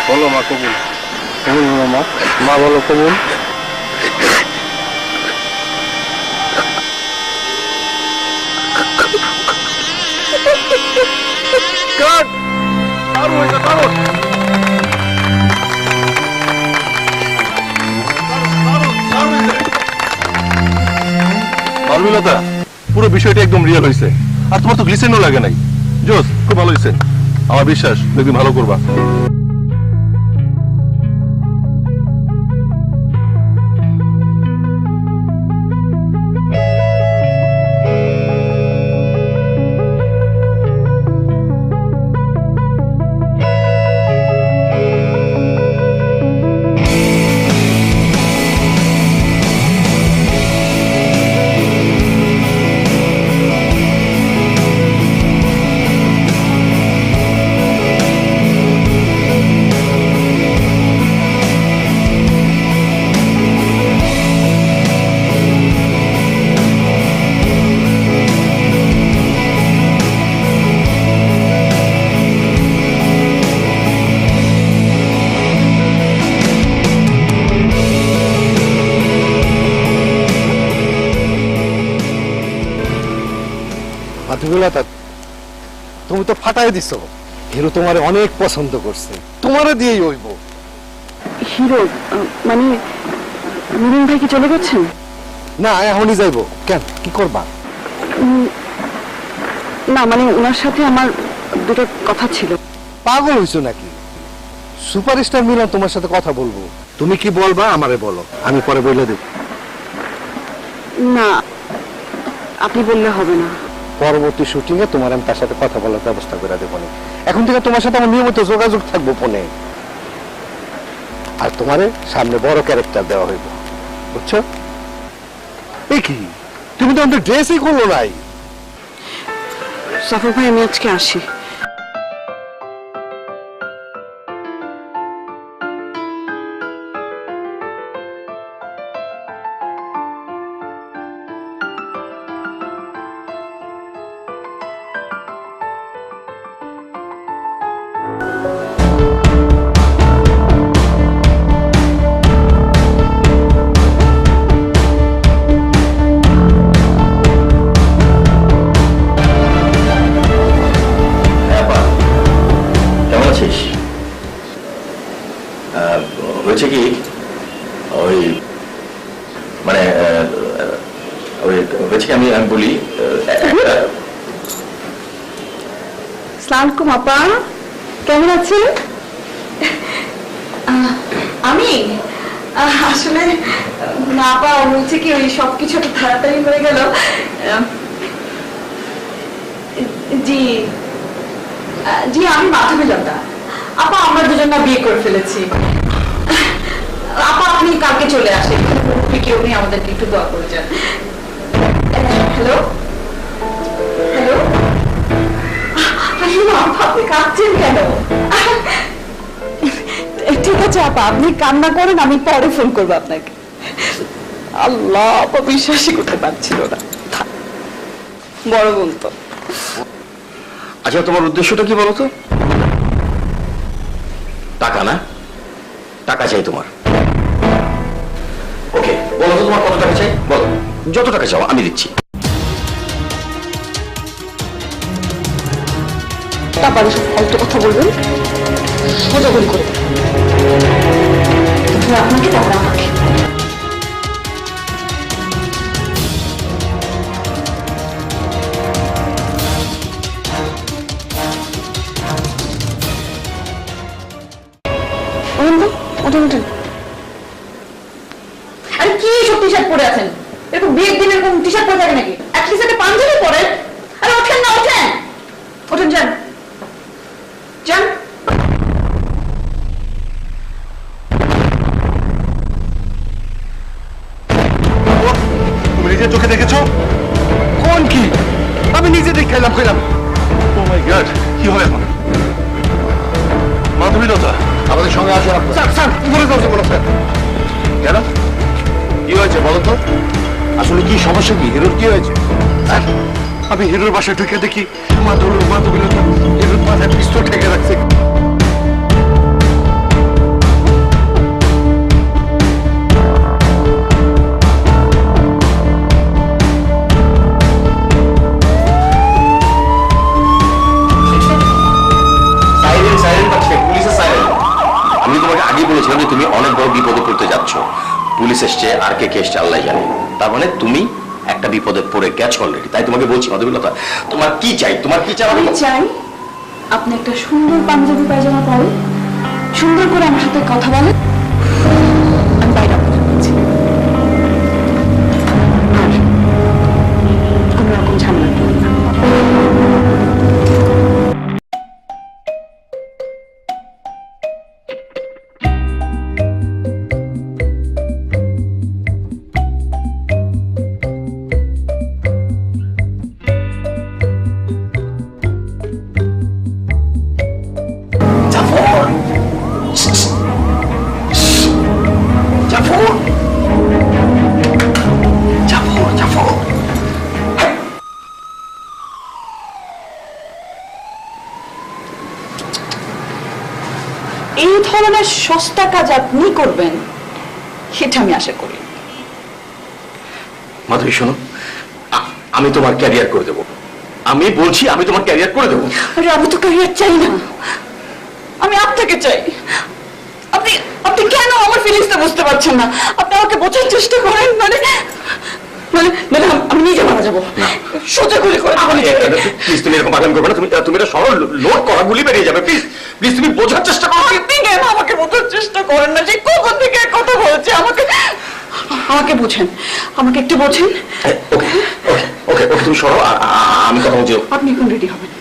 S2: বলো মা কবুল কবুল বলো মা মা বলো কবুল মালবিলতা পুরো বিষয়টা একদম রিয়েল হয়েছে আর তোমার তো গ্লিসেনও লাগে নাই জোস খুব ভালো হয়েছে আমার বিশ্বাস দেখবি ভালো করবা
S3: মাধবীলতা তুমি তো ফাটাই দিছো হিরো তোমারে অনেক পছন্দ করছে তোমারে দিয়েই হইব
S4: হিরো মানে মিলন ভাই কি চলে গেছেন?
S3: না এখনই যাইবো কেন কি করবা
S4: না মানে ওনার সাথে আমার দুটো কথা ছিল।
S3: পাগল হইছো নাকি সুপারস্টার মিলন তোমার সাথে কথা বলবো তুমি কি বলবা আমারে বলো আমি পরে বলে দেব
S4: না আপনি বললে হবে না।
S3: পরবর্তী শুটিং এ তোমার আমি তার সাথে কথা বলার ব্যবস্থা করে দেবো এখন থেকে তোমার সাথে আমার নিয়মিত যোগাযোগ থাকবো ফোনে আর তোমারে সামনে বড় ক্যারেক্টার দেওয়া হইব বুঝছো এ কি তুমি তো আমাদের ড্রেসই করলো নাই।
S4: সাফর ভাই আমি আজকে আসি।
S1: হয়েছে কি ওই মানে ওই হয়েছে কি আমি বলি
S4: সালাম আপা কেমন আছেন? আমি আসলে না আপা বলছে কি ওই সবকিছু একটু তাড়াতাড়ি হয়ে গেল। জি জি আমি মাধবীলতা আপা আমরা দুজন না বিয়ে করে ফেলেছি। আপা আপনি কালকে চলে আসেন কেউ নেই আমাদেরকে একটু দোয়া করে যান। হ্যালো হ্যালো আপা আপনি কাঁদছেন কেন? ঠিক আছে আপা আপনি কান্না করেন আমি পরে ফোন করবো আপনাকে। আল্লাহ আপা বিশ্বাসই করতে পারছিল না বড় বোন তো।
S1: আচ্ছা তোমার উদ্দেশ্যটা কি বলো তো? টাকা না? টাকা চাই তোমার? ওকে বলো তো তোমার কত টাকা চাই বলো যত টাকা চাও আমি দিচ্ছি।
S4: তারপরে সব ফালতু কথা বলবেন সোজাগুলি করে আপনাকে তারপরে আমাকে। আরে কি সব টি শার্ট পরে আছেন? এরকম বিয়ের দিন এরকম টি শার্ট পরে থাকে নাকি? অ্যাটলিস্ট একটা পাঞ্জাবি পরেন। আরে ওঠেন না ওঠেন ওঠেন যান যান।
S2: তুমি নিজের চোখে দেখেছো?
S3: কোন কি আমি নিজে দেখাইলাম কইলাম
S2: ও মাই গড কি হয় এখন? মাধবীলতা
S3: আমাদের সঙ্গে আসুন আপনি। স্যার স্যার উপরে যাওয়া যাবে না স্যার।
S2: কেন কি হয়েছে বলো তো? আসলে কি সমস্যা, কি হিরোর কি হয়েছে?
S3: স্যার আমি হিরোর বাসায় ঢুকে দেখি মাধবীলতা হিরোর মাথায় পিস্তল ঠেকে রাখছে।
S1: সাইরেন সাইরেন বাজছে, পুলিশের সাইরেন। আমি তোমাকে আগেই বলেছিলাম যে তুমি অনেক বড় বিপদে পড়তে যাচ্ছ। পুলিশ এসছে, আর কে এসছে আল্লাহ জানে। তার মানে তুমি একটা বিপদে পড়ে গেছো অলরেডি। তাই তোমাকে বলছি মাধবীলতা, তোমার কি চাই? তোমার কি চাই?
S4: আমি চাই আপনি একটা সুন্দর পাঞ্জাবি পায়জামা পরেন, সুন্দর করে আমার সাথে কথা বলেন, আমি বাইরে অপেক্ষা করছি। আর কোনো রকম ঝামেলা করবেন না।
S1: জাফর! জাফর! জাফর! জাফর!
S4: এই ধরনের সস্তা কাজ আপনি করবেন সেটা আমি আশা করি।
S1: মাধবী শোনো, আমি তোমার ক্যারিয়ার করে দেবো। আমি বলছি আমি তোমার ক্যারিয়ার করে দেবো।
S4: আরে আমি তো ক্যারিয়ার চাই না, আমি আপনাকে চাই। আপনি আপনি কেন আমার ফিলিংসটা বুঝতে পারছেন না? আপনি আমাকে বোঝার চেষ্টা করেন। মানে মানে মানে আমি নিজে মারা যাবো, সোজা গুলি করে দেবো নিজেকে।
S1: প্লিজ তুমি এরকম পাগলামি করবে না। তুমি এটা সরল লোড করা গুলি বেরিয়ে যাবে। প্লিজ প্লিজ তুমি বোঝার চেষ্টা করো।
S4: আপনি কেন আমাকে বোঝার চেষ্টা করেন না? যে কখন থেকে কথা বলছে আমাকে আমাকে বোঝেন, আমাকে একটু বোঝেন।
S1: ওকে ওকে ওকে ওকে তুমি সরো, আমি কথা বলছি।
S4: আপনি এখন রেডি হবেন,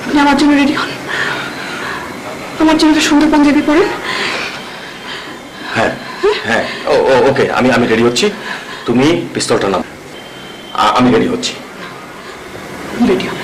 S4: আপনি আমার জন্য রেডি হন। আমার জন্য একটা সুন্দর পাঞ্জাবি পরেন।
S1: হ্যাঁ হ্যাঁ ওকে আমি রেডি হচ্ছি। তুমি পিস্তলটা নাও, আমি রেডি হচ্ছি।
S4: রেডি হবেন।